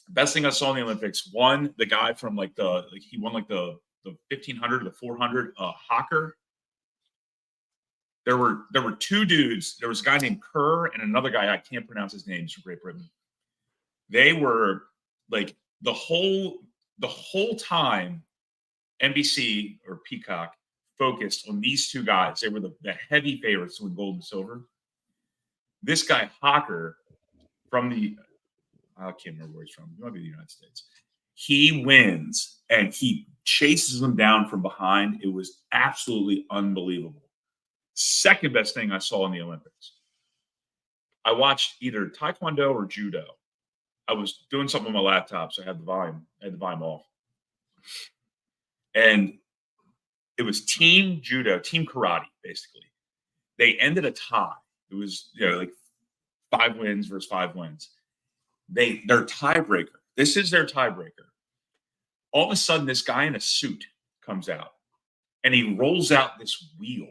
The best thing I saw in the Olympics, one, the guy from he won the 1500 or the 400, Hocker. There were 2 dudes. There was a guy named Kerr and another guy, I can't pronounce his name, from Great Britain. They were like the whole time NBC or Peacock focused on these 2 guys. They were the heavy favorites to win gold and silver. This guy Hocker from I can't remember where he's from. He might be the United States. He wins and he chases them down from behind. It was absolutely unbelievable. Second best thing I saw in the Olympics. I watched either Taekwondo or Judo. I was doing something on my laptop, so I had the volume off. And It was team judo, team karate, basically. They ended a tie. It was like 5 wins versus 5 wins. Their tiebreaker. This is their tiebreaker. All of a sudden, this guy in a suit comes out, and he rolls out this wheel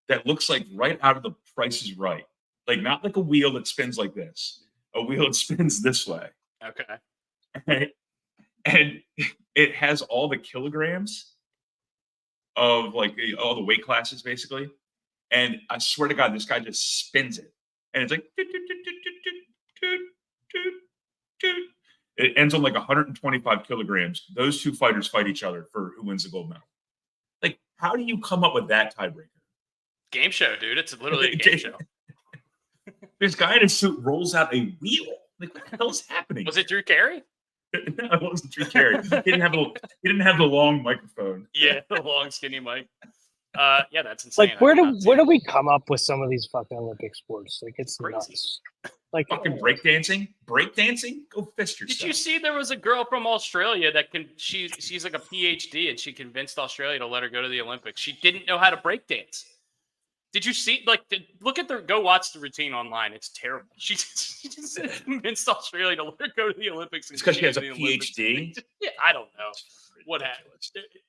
that looks like right out of The Price is Right. Like, not like a wheel that spins like this. A wheel that spins this way. Okay. And it has all the kilograms of like all the weight classes, basically. And I swear to God, this guy just spins it. And it's like, it ends on like 125 kilograms. Those 2 fighters fight each other for who wins the gold medal. Like, how do you come up with that tiebreaker? Game show, dude. It's literally a game show. This guy in a suit rolls out a wheel. Like, what the hell is happening? Was it Drew Carey? No, it wasn't Drew Carey. He didn't have the long microphone. Yeah, the long skinny mic. Yeah, that's insane. Like, where do we come up with some of these fucking Olympic sports? Like, it's Crazy. nuts. Like Fucking breakdancing? Breakdancing? Go fist yourself. Did you see there was a girl from Australia that she's like a PhD and she convinced Australia to let her go to the Olympics. She didn't know how to breakdance. Did you see? Go watch the routine online. It's terrible. She just convinced Australia to let her go to the Olympics. It's because she has a PhD? Yeah, I don't know what happened.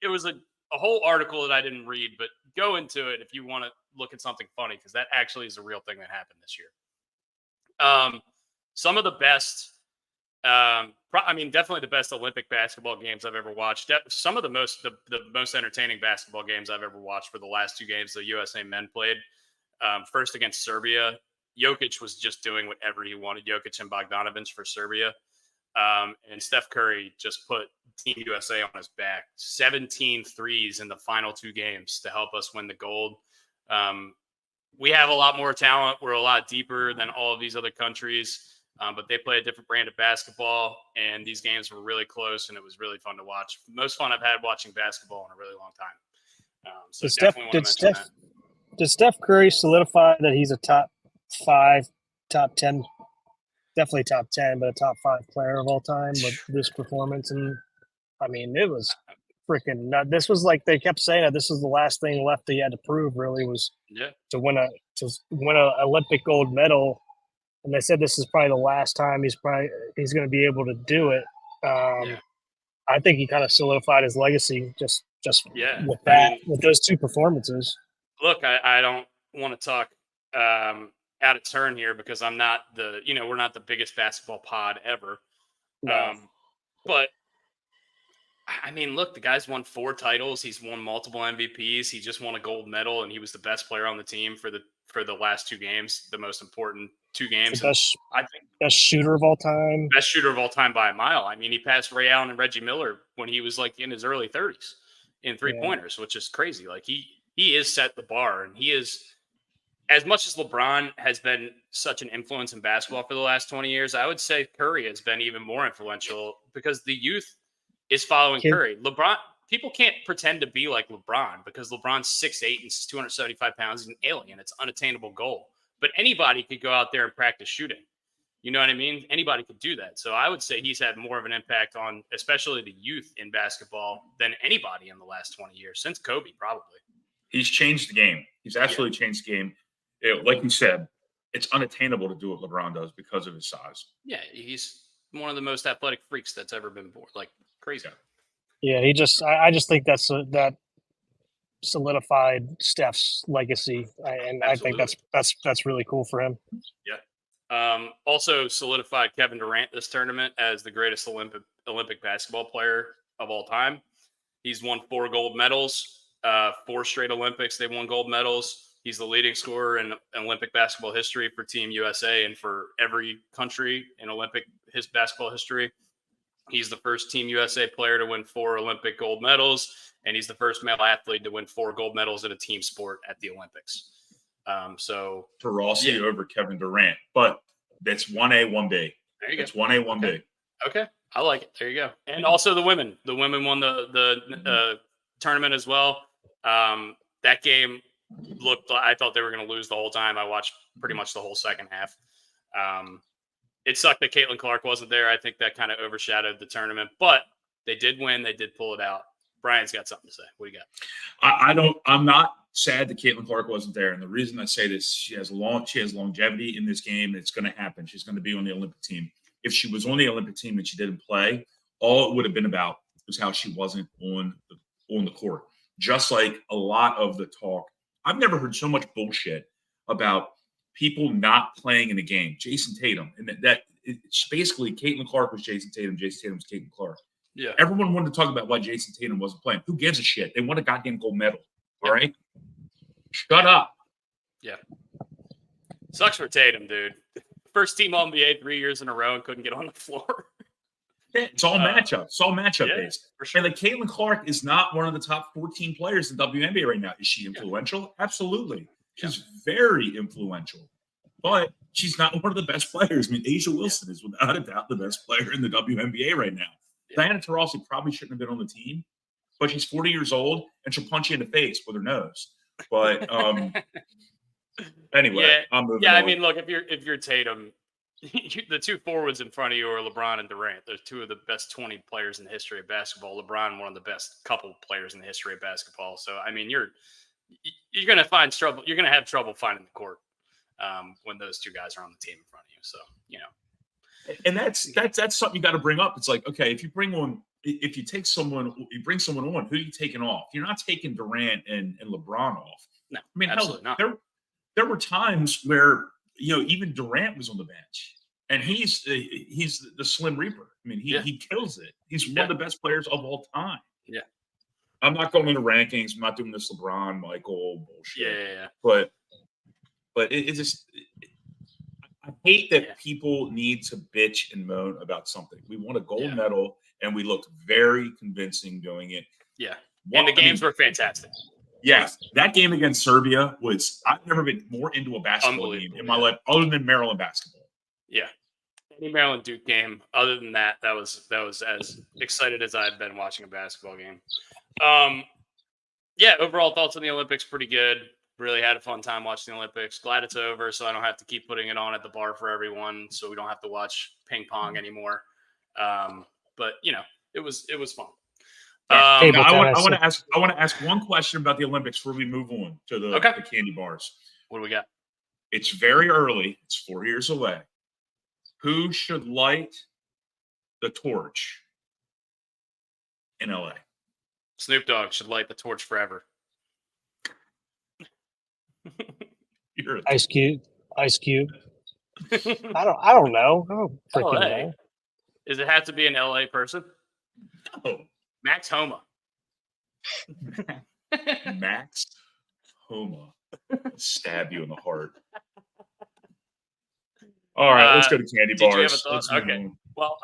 It was a whole article that I didn't read, but go into it if you want to look at something funny, because that actually is a real thing that happened this year. Some of the best, definitely the best Olympic basketball games I've ever watched. Some of the most entertaining basketball games I've ever watched were the last 2 games the USA men played. First against Serbia, Jokic was just doing whatever he wanted. Jokic and Bogdanovic for Serbia. And Steph Curry just put Team USA on his back. 17 threes in the final 2 games to help us win the gold. We have a lot more talent. We're a lot deeper than all of these other countries. But they play a different brand of basketball, and these games were really close, and it was really fun to watch. Most fun I've had watching basketball in a really long time. Did Steph Curry solidify that he's a top 5, top 10, definitely top 10, but a top 5 player of all time with this performance? And I mean, it was freaking nuts. This was like, they kept saying that this was the last thing left he had to prove, really, was to win a Olympic gold medal. And they said this is probably the last time he's going to be able to do it. I think he kind of solidified his legacy just with those 2 performances. Look, I don't want to talk out of turn here because I'm not we're not the biggest basketball pod ever. No. But I mean, look, the guy's won 4 titles. He's won multiple MVPs. He just won a gold medal, and he was the best player on the team for the last 2 games, the most important 2 games. I think best shooter of all time. Best shooter of all time by a mile. I mean, he passed Ray Allen and Reggie Miller when he was like in his early 30s in 3-pointers, which is crazy. Like he is set the bar, and he is, as much as LeBron has been such an influence in basketball for the last 20 years, I would say Curry has been even more influential because the youth is following Curry. LeBron, people can't pretend to be like LeBron because LeBron's 6'8" and 275 pounds. He's an alien. It's an unattainable goal. But anybody could go out there and practice shooting. You know what I mean? Anybody could do that. So I would say he's had more of an impact on especially the youth in basketball than anybody in the last 20 years, since Kobe, probably. He's changed the game. He's absolutely changed the game. Like you said, it's unattainable to do what LeBron does because of his size. Yeah, he's one of the most athletic freaks that's ever been born. Like, crazy. Yeah, I just think that solidified Steph's legacy, and Absolutely. I think that's really cool for him. Yeah. Also solidified Kevin Durant this tournament as the greatest Olympic basketball player of all time. He's won 4 gold medals, 4 straight Olympics. They won gold medals. He's the leading scorer in Olympic basketball history for Team USA and for every country in Olympic basketball history. He's the first Team USA player to win 4 Olympic gold medals, and he's the first male athlete to win 4 gold medals in a team sport at the Olympics. So Rossi over Kevin Durant, but that's 1A, 1B. There you go. It's 1A, 1B. Okay. I like it. There you go. And also the women. The women won the tournament as well. That game I thought they were going to lose the whole time. I watched pretty much the whole second half. It sucked that Caitlin Clark wasn't there. I think that kind of overshadowed the tournament, but they did win. They did pull it out. Brian's got something to say. What do you got? I'm not sad that Caitlin Clark wasn't there. And the reason I say this, she has longevity in this game. It's going to happen. She's going to be on the Olympic team. If she was on the Olympic team and she didn't play, all it would have been about was how she wasn't on the court. Just like a lot of the talk. I've never heard so much bullshit about people not playing in a game. Jason Tatum. And that it's basically Caitlin Clark was Jason Tatum. Jason Tatum was Caitlin Clark. Yeah. Everyone wanted to talk about why Jason Tatum wasn't playing. Who gives a shit? They won a goddamn gold medal. All right? Shut up. Yeah. Sucks for Tatum, dude. First team All-NBA 3 years in a row and couldn't get on the floor. Yeah, it's all matchup. It's all matchup based. For sure. And like Caitlin Clark is not one of the top 14 players in WNBA right now. Is she influential? Absolutely. She's very influential. But she's not one of the best players. I mean, Asia Wilson is without a doubt the best player in the WNBA right now. Diana Taurasi probably shouldn't have been on the team, but she's 40 years old and she'll punch you in the face with her nose. But anyway, I'm moving on. I mean, look, if you're Tatum, the two forwards in front of you are LeBron and Durant. They're two of the best 20 players in the history of basketball. LeBron, one of the best couple players in the history of basketball. So, I mean, you're going to find trouble. You're going to have trouble finding the court when those two guys are on the team in front of you. So, you know. And that's something you got to bring up. It's like, okay, if you bring someone on, who are you taking off? You're not taking Durant and LeBron off. No, I mean, absolutely not. There were times where, you know, even Durant was on the bench, and he's the Slim Reaper. I mean, he kills it. He's one of the best players of all time. Yeah. I'm not going into rankings. I'm not doing this LeBron, Michael bullshit. Yeah. But it's just. I hate that people need to bitch and moan about something. We won a gold medal, and we looked very convincing doing it. Yeah. And the games were fantastic. Yes. That game against Serbia was – I've never been more into a basketball game in my life other than Maryland basketball. Yeah. Any Maryland Duke game, other than that, that was as excited as I've been watching a basketball game. Overall thoughts on the Olympics, pretty good. Really had a fun time watching the Olympics. Glad it's over, so I don't have to keep putting it on at the bar for everyone, so we don't have to watch ping pong anymore. But you know, it was fun. I want to ask one question about the Olympics before we move on to the candy bars. What do we got? It's very early. It's 4 years away. Who should light the torch in LA? Snoop Dogg should light the torch forever. Ice Cube. I don't know. I don't freaking know. Does it have to be an LA person? No. Max Homa. Max Homa. Stab you in the heart. All right, let's go to candy bars. Okay. Well,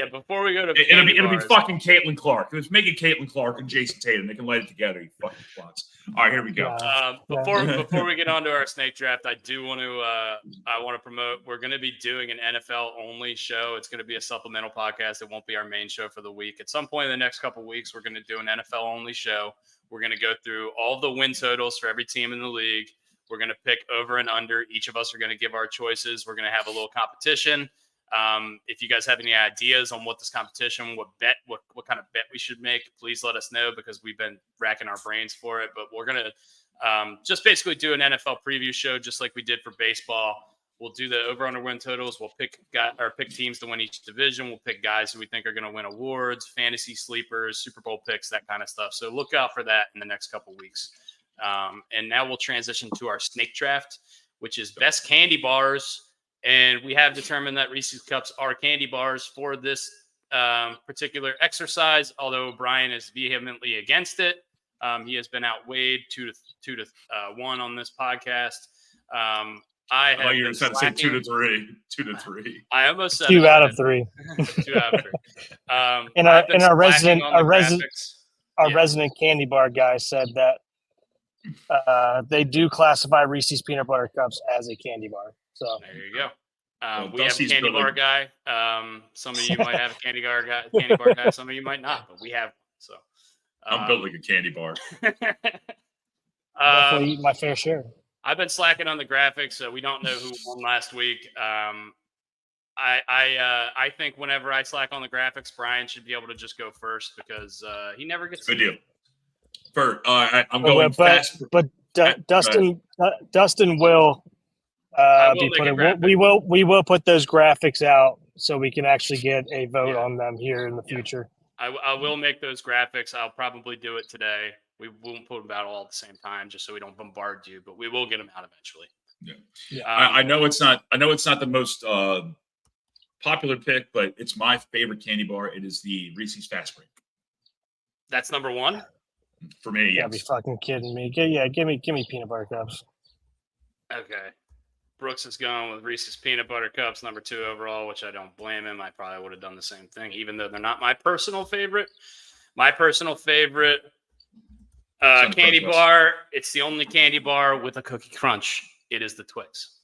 before we go to it'll be fucking Caitlin Clark. Let's make it Caitlin Clark and Jason Tatum. They can light it together, you fucking plots. All right, here we go. Before we get on to our snake draft, I want to promote. We're going to be doing an NFL only show. It's going to be a supplemental podcast. It won't be our main show for the week. At some point in the next couple of weeks, we're going to do an NFL only show. We're going to go through all the win totals for every team in the league. We're going to pick over and under. Each of us are going to give our choices. We're going to have a little competition. If you guys have any ideas on what this competition, what kind of bet we should make, please let us know, because we've been racking our brains for it. But we're going to just basically do an NFL preview show, just like we did for baseball. We'll do the over under win totals. We'll pick teams to win each division. We'll pick guys who we think are going to win awards, fantasy sleepers, Super Bowl picks, that kind of stuff. So look out for that in the next couple weeks. And now we'll transition to our snake draft, which is best candy bars. And we have determined that Reese's Cups are candy bars for this particular exercise, although Brian is vehemently against it. He has been outweighed 2-1 on this podcast. I have you're going to say 2-3. I almost said 2 out of 3. 2 out of 3. And our resident candy bar guy said that they do classify Reese's peanut butter cups as a candy bar. So there you go. We have a candy bar guy. Some of you might have a candy bar guy. Some of you might not, but we have. So I'm built like a candy bar. Definitely eat my fair share. I've been slacking on the graphics, so we don't know who won last week. I think whenever I slack on the graphics, Brian should be able to just go first because he never gets Good to deal. I'm But, going fast. Dustin will I will be make a putting. graphic. We will put those graphics out so we can actually get a vote Yeah. on them here in the Yeah. future. I will make those graphics. I'll probably do it today. We won't put them out all at the same time, just so we don't bombard you. But we will get them out eventually. Yeah. I know it's not. I know it's not the most popular pick, but it's my favorite candy bar. It is the Reese's Fast Break That's number one. for me. You gotta be Yes. fucking kidding me. Give me peanut butter cups. Okay. Brooks is going with Reese's Peanut Butter Cups, number 2 overall, which I don't blame him. I probably would have done the same thing, even though they're not my personal favorite. My personal favorite candy bar, it's the only candy bar with a cookie crunch. It is the Twix.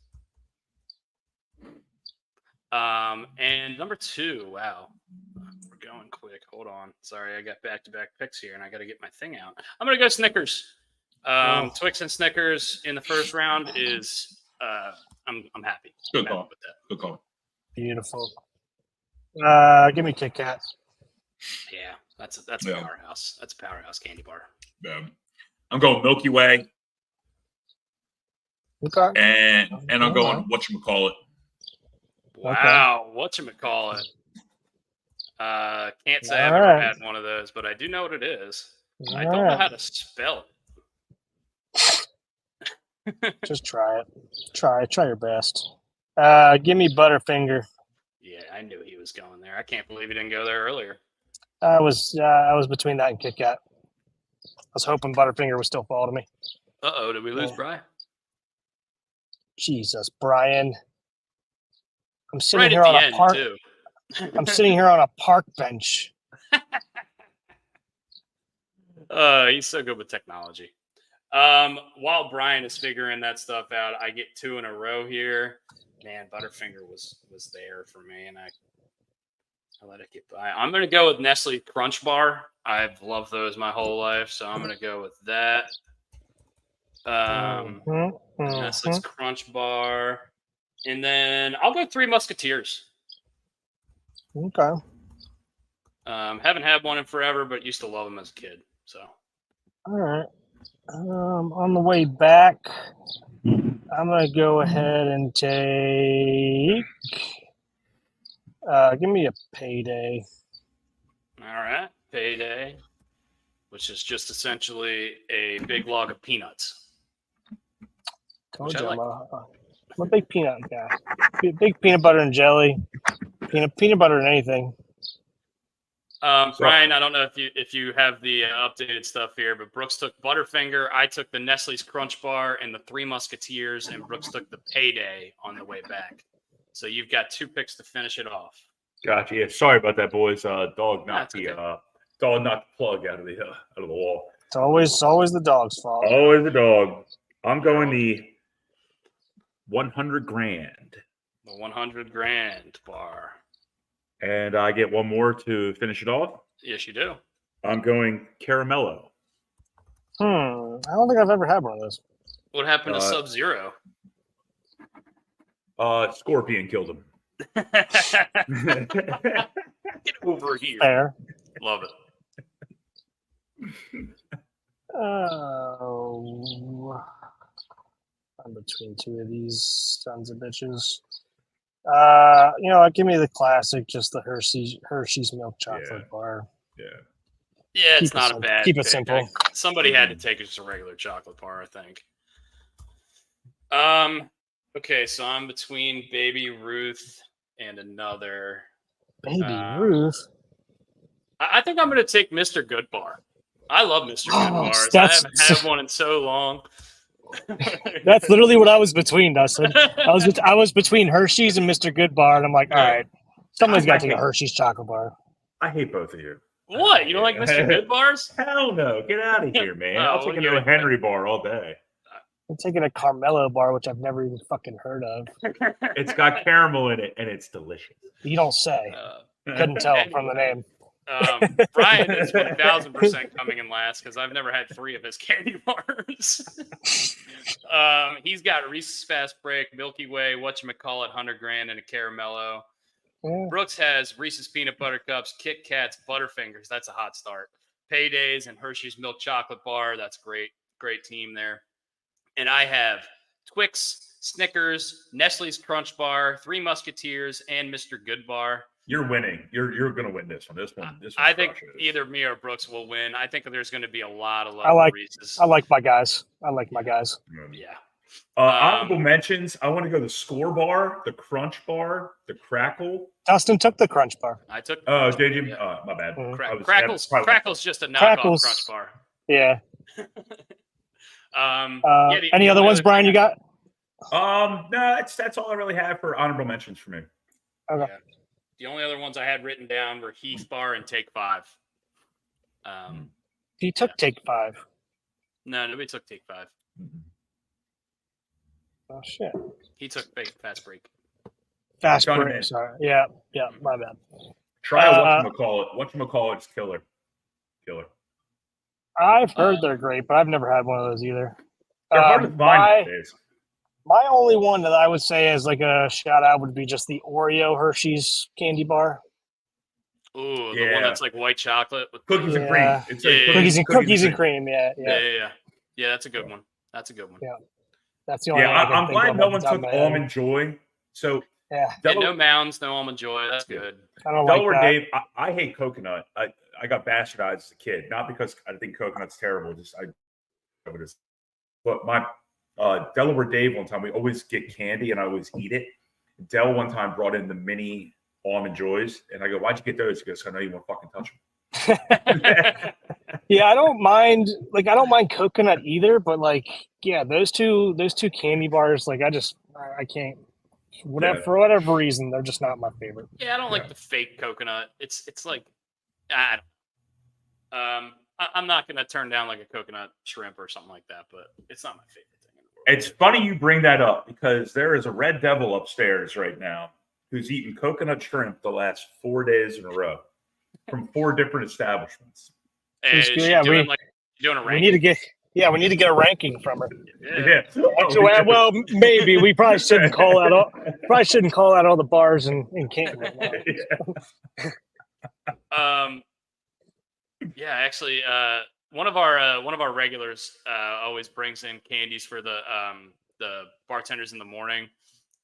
And number 2, wow. We're going quick. Hold on. Sorry, I got back-to-back picks here, and I got to get my thing out. I'm going to go Snickers. Twix and Snickers in the first round is I'm happy. Good I'm happy call. with that. Good call. Beautiful. Give me Kit Kat. Yeah, that's a Yeah. powerhouse. That's a powerhouse candy bar. I'm going Milky Way, Okay. and I'm going whatchamacallit. Wow, whatchamacallit. Can't say I've All ever right. had one of those, but I do know what it is. I All don't know right. how to spell it. Just try it. Try your best. Give me Butterfinger. Yeah, I knew he was going there. I can't believe he didn't go there earlier. I was between that and Kit Kat. I was hoping Butterfinger would still fall to me. Uh-oh, did we lose Yeah. Bri? Jesus, Brian. I'm sitting Right here at on the a end, park. too. I'm sitting here on a park bench. He's so good with technology. While Brian is figuring that stuff out, I get 2 in a row here. Man, Butterfinger was there for me, and I let it get by. I'm gonna go with Nestle Crunch Bar. I've loved those my whole life, so I'm gonna go with that. Nestle's Crunch Bar, and then I'll go 3 Musketeers. Okay. Haven't had one in forever, but used to love them as a kid. So All right. On the way back, I'm gonna go ahead and take. Give me a Payday. all right, Payday, which is just essentially a big log of peanuts. Told Which I you like. I'm a big peanut guy. Big peanut butter and jelly. Peanut butter and anything. Brian, I don't know if you have the updated stuff here, but Brooks took Butterfinger. I took the Nestle's Crunch Bar and the 3 Musketeers, and Brooks took the Payday on the way back. So you've got 2 picks to finish it off. Gotcha. Yeah, sorry about that, boys. Dog knocked That's okay. dog knocked the plug out of the wall. It's always the dog's fault. Always the dog. I'm going the 100 grand, The 100 grand bar. and I get one more to finish it off. Yes, you do. I'm going Caramello. I don't think I've ever had one of those. What happened to Sub-Zero? Scorpion killed him. Get over here. Fair. Love it. Oh, I'm between 2 of these sons of bitches. Give me the classic, just the Hershey's milk chocolate bar. Yeah. Yeah, it's Keep it not a simple. bad Keep it pick. simple. Somebody had to take it as a regular chocolate bar, I think. Okay, so I'm between Baby Ruth and another. Baby Ruth. I think I'm going to take Mr. Good Bar. I love Mr. Good Oh, Bars. I that's- haven't had one in so long. That's literally what I was between, Dustin. I was between Hershey's and Mr. Good Bar, and I'm like, all right, somebody's got to take a Hershey's chocolate bar. I hate both of you. What? You don't like Mr. Good Bars? Hell no. Get out of here, man. Oh, I'll take you're- another Henry bar all day. I'm taking a Carmelo bar, which I've never even fucking heard of. It's got caramel in it, and it's delicious. You don't say. Couldn't tell from the name. Brian is 1,000% coming in last because I've never had 3 of his candy bars. He's got Reese's Fast Break, Milky Way, whatchamacallit, 100 grand, and a Caramello. Yeah. Brooks has Reese's Peanut Butter Cups, Kit Kats, Butterfingers. That's a hot start. Paydays and Hershey's Milk Chocolate Bar. That's great. Great team there. And I have Twix, Snickers, Nestle's Crunch Bar, Three Musketeers, and Mr. Good Bar. You're winning. You're going to win this one. This one. I think crushes. either me or Brooks will win. I think there's going to be a lot of love I like- for Reese's. I like my guys. Yeah. Honorable mentions. I want to go the Score Bar, the Crunch Bar, the Crackle. Dustin took the Crunch Bar. I took. Oh, did you? Yeah. My bad. Mhm. I was- Crackle's probably- Crackle's just a knockoff Crackle's- Crunch Bar. Yeah. The Any other only ones, Brian? thing You got? No, that's all I really have for honorable mentions for me. Okay. Yeah. The only other ones I had written down were Heath Bar and Take 5. He took Take 5. No, nobody took Take 5. Oh shit. He took Fast Break. Fast Got him break. in. Sorry. Yeah. My bad. Try Uh, whatchamacallit. It's killer. I've heard they're great, but I've never had one of those either. They're hard to find these days. My only one that I would say is like a shout out would be just the Oreo Hershey's candy bar. Ooh, the Yeah. one that's like white chocolate with Cookies and cream. Yeah. It's Yeah, like yeah, Cookies and cream. Yeah. Yeah, that's a good one. That's a good one. Yeah. That's the only Yeah, one I can I'm think glad of no off one the top took of my head. Almond Joy. So Yeah. Yeah, no Mounds, no Almond Joy. That's good. I don't like Delaware that. Dave, I hate coconut. I got bastardized as a kid, not because I think coconut's terrible, just but my Delaware Dave one time, we always get candy and I always eat it. Del one time brought in the mini Almond Joys, and I go, "Why'd you get those?" He goes, "I know you won't fucking touch them." Yeah, I don't mind coconut either, but like, yeah, those two candy bars, like I can't Yeah. for whatever reason, they're just not my favorite. Yeah, I don't like the fake coconut. It's like, I'm not gonna turn down like a coconut shrimp or something like that, but it's not my favorite thing in the world. It's funny you bring that up because there is a red devil upstairs right now who's eaten coconut shrimp the last 4 days in a row from 4 different establishments. Hey, is It's- she yeah, doing we- doing a We ranking? need to get a ranking from her. Yeah. Actually, well, maybe we probably shouldn't call out all the bars in Canton right now. Yeah, actually, one of our regulars always brings in candies for the bartenders in the morning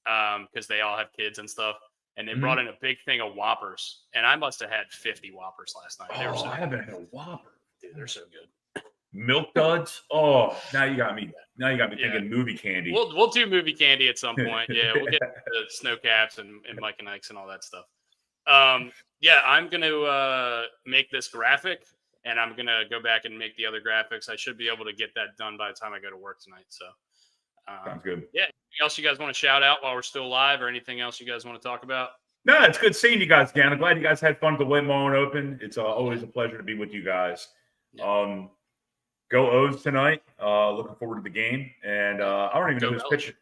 because they all have kids and stuff, and they brought in a big thing of Whoppers, and I must have had 50 Whoppers last night. They were so I haven't had a Whopper. dude, they're so good. Milk Duds. Oh, now you got me. Now you got me Yeah. thinking movie candy. We'll do movie candy at some point. Yeah, we'll get the snow caps and Mike and Ike's and all that stuff. Yeah, I'm gonna make this graphic, and I'm gonna go back and make the other graphics. I should be able to get that done by the time I go to work tonight. So, Sounds good. yeah. Anything else you guys want to shout out while we're still live, or anything else you guys want to talk about? No, it's good seeing you guys again. I'm glad you guys had fun at the Whitmore Open. It's always a pleasure to be with you guys. Go O's tonight. Looking forward to the game. And I don't even know Go who's Belch. pitching.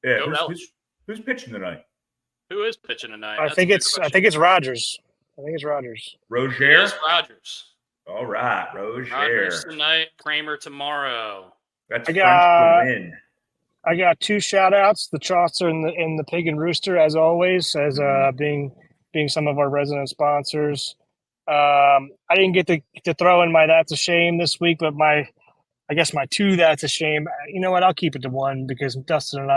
Yeah, Go Belch. who's pitching tonight? Who is pitching tonight? I That's a think good it's question. Rogers. I think it's Rogers. Roger. Yes, Rogers. All right, Roger. Rogers tonight. Kramer tomorrow. That's I French got- to win. I got 2 shout outs, the Chaucer and the Pig and Rooster, as always, as being some of our resident sponsors. I didn't get to throw in my that's a shame this week, but I guess my 2 that's a shame. You know what? I'll keep it to 1 because Dustin and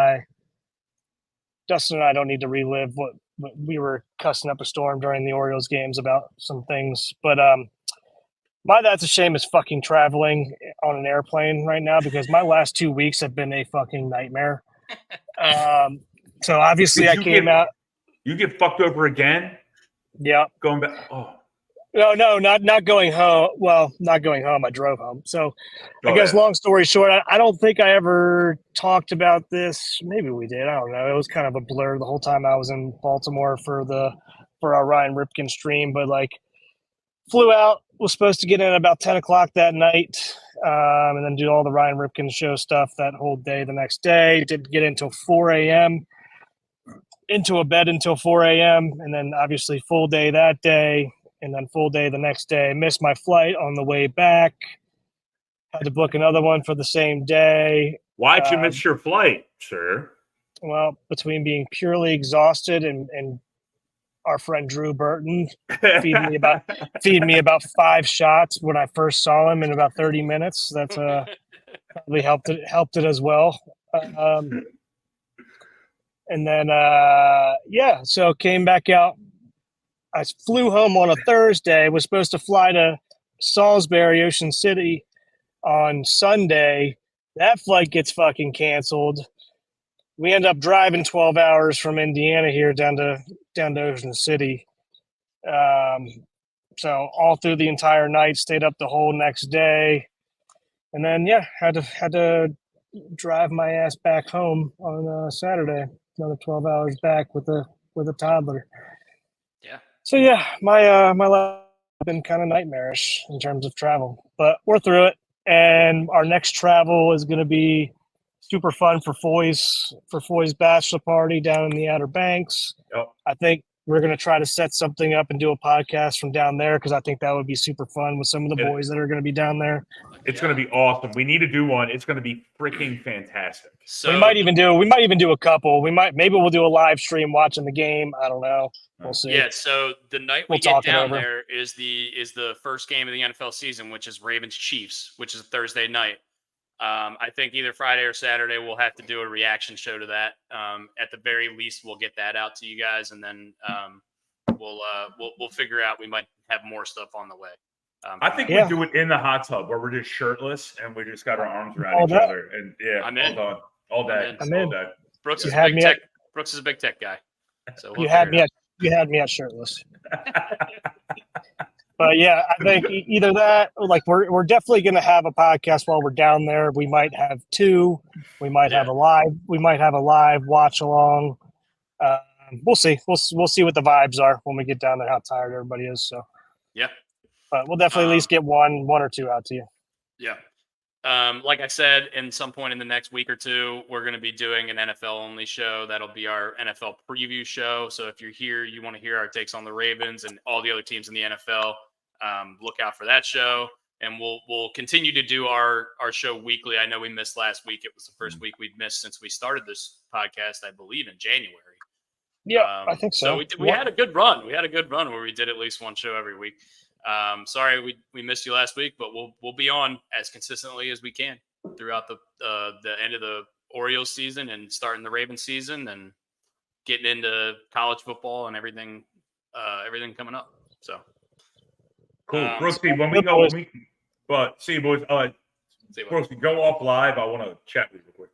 I don't need to relive what we were cussing up a storm during the Orioles games about some things. But my that's a shame is fucking traveling on an airplane right now because my last 2 weeks have been a fucking nightmare. So obviously Did I you came get- out. You get fucked over again? Yeah. Going back. Oh. No, not going home. Well, not going home. I drove home. So I guess long story short, I don't think I ever talked about this. Maybe we did. I don't know. It was kind of a blur the whole time I was in Baltimore for our Ryan Ripken stream, but like flew out, was supposed to get in about 10 o'clock that night, and then do all the Ryan Ripken show stuff that whole day the next day. Didn't get until 4 a.m., into a bed until 4 a.m., and then obviously full day that day, and then full day the next day. Missed my flight on the way back. Had to book another one for the same day. Why'd you miss your flight, sir? Well, between being purely exhausted and our friend Drew Burton feeding me about 5 shots when I first saw him in about 30 minutes. That's probably helped it as well. And then so came back out. I flew home on a Thursday. Was supposed to fly to Salisbury, Ocean City on Sunday. That flight gets fucking canceled. We end up driving 12 hours from Indiana here down to Ocean City. So all through the entire night, stayed up the whole next day, and then had to drive my ass back home on Saturday. Another 12 hours back with a toddler. Yeah. So my life has been kind of nightmarish in terms of travel, but we're through it. And our next travel is going to be super fun for Foy's bachelor party down in the Outer Banks. Yep. I think we're going to try to set something up and do a podcast from down there because I think that would be super fun with some of the boys that are going to be down there. It's going to be awesome. We need to do one. It's going to be freaking fantastic. So we might even do a couple. Maybe we'll do a live stream watching the game. I don't know. We'll see. Yeah, so the night we We'll get talk it down over. there is the first game of the NFL season, which is Ravens Chiefs, which is Thursday night. I think either Friday or Saturday we'll have to do a reaction show to that. At the very least, we'll get that out to you guys, and then we'll figure out. We might have more stuff on the way. I think we do it in the hot tub where we're just shirtless and we just got our arms around each other. And I'm in. all day. I'm in. Brooks You is a had big me tech. Brooks is a big tech guy. So we'll You had figure it me at shirtless. But yeah, I think either that, or like we're definitely going to have a podcast while we're down there. We might have 2. We might have a live. We might have a live watch along. We'll see. We'll see what the vibes are when we get down there. How tired everybody is. So Yeah. but we'll definitely at least get one or two out to you. Yeah. Like I said, in some point in the next week or two, we're going to be doing an NFL only show. That'll be our NFL preview show. So if you're here, you want to hear our takes on the Ravens and all the other teams in the NFL, look out for that show. And we'll continue to do our show weekly. I know we missed last week. It was the first week we'd missed since we started this podcast, I believe, in January. Yeah, I think so. So we had a good run. We had a good run where we did at least one show every week. Sorry we missed you last week, but we'll be on as consistently as we can throughout the end of the Orioles season and starting the Ravens season and getting into college football and everything coming up. So cool. Brooksy, when we go, see you boys. see what- Brooksy, go off live. I want to chat with you real quick.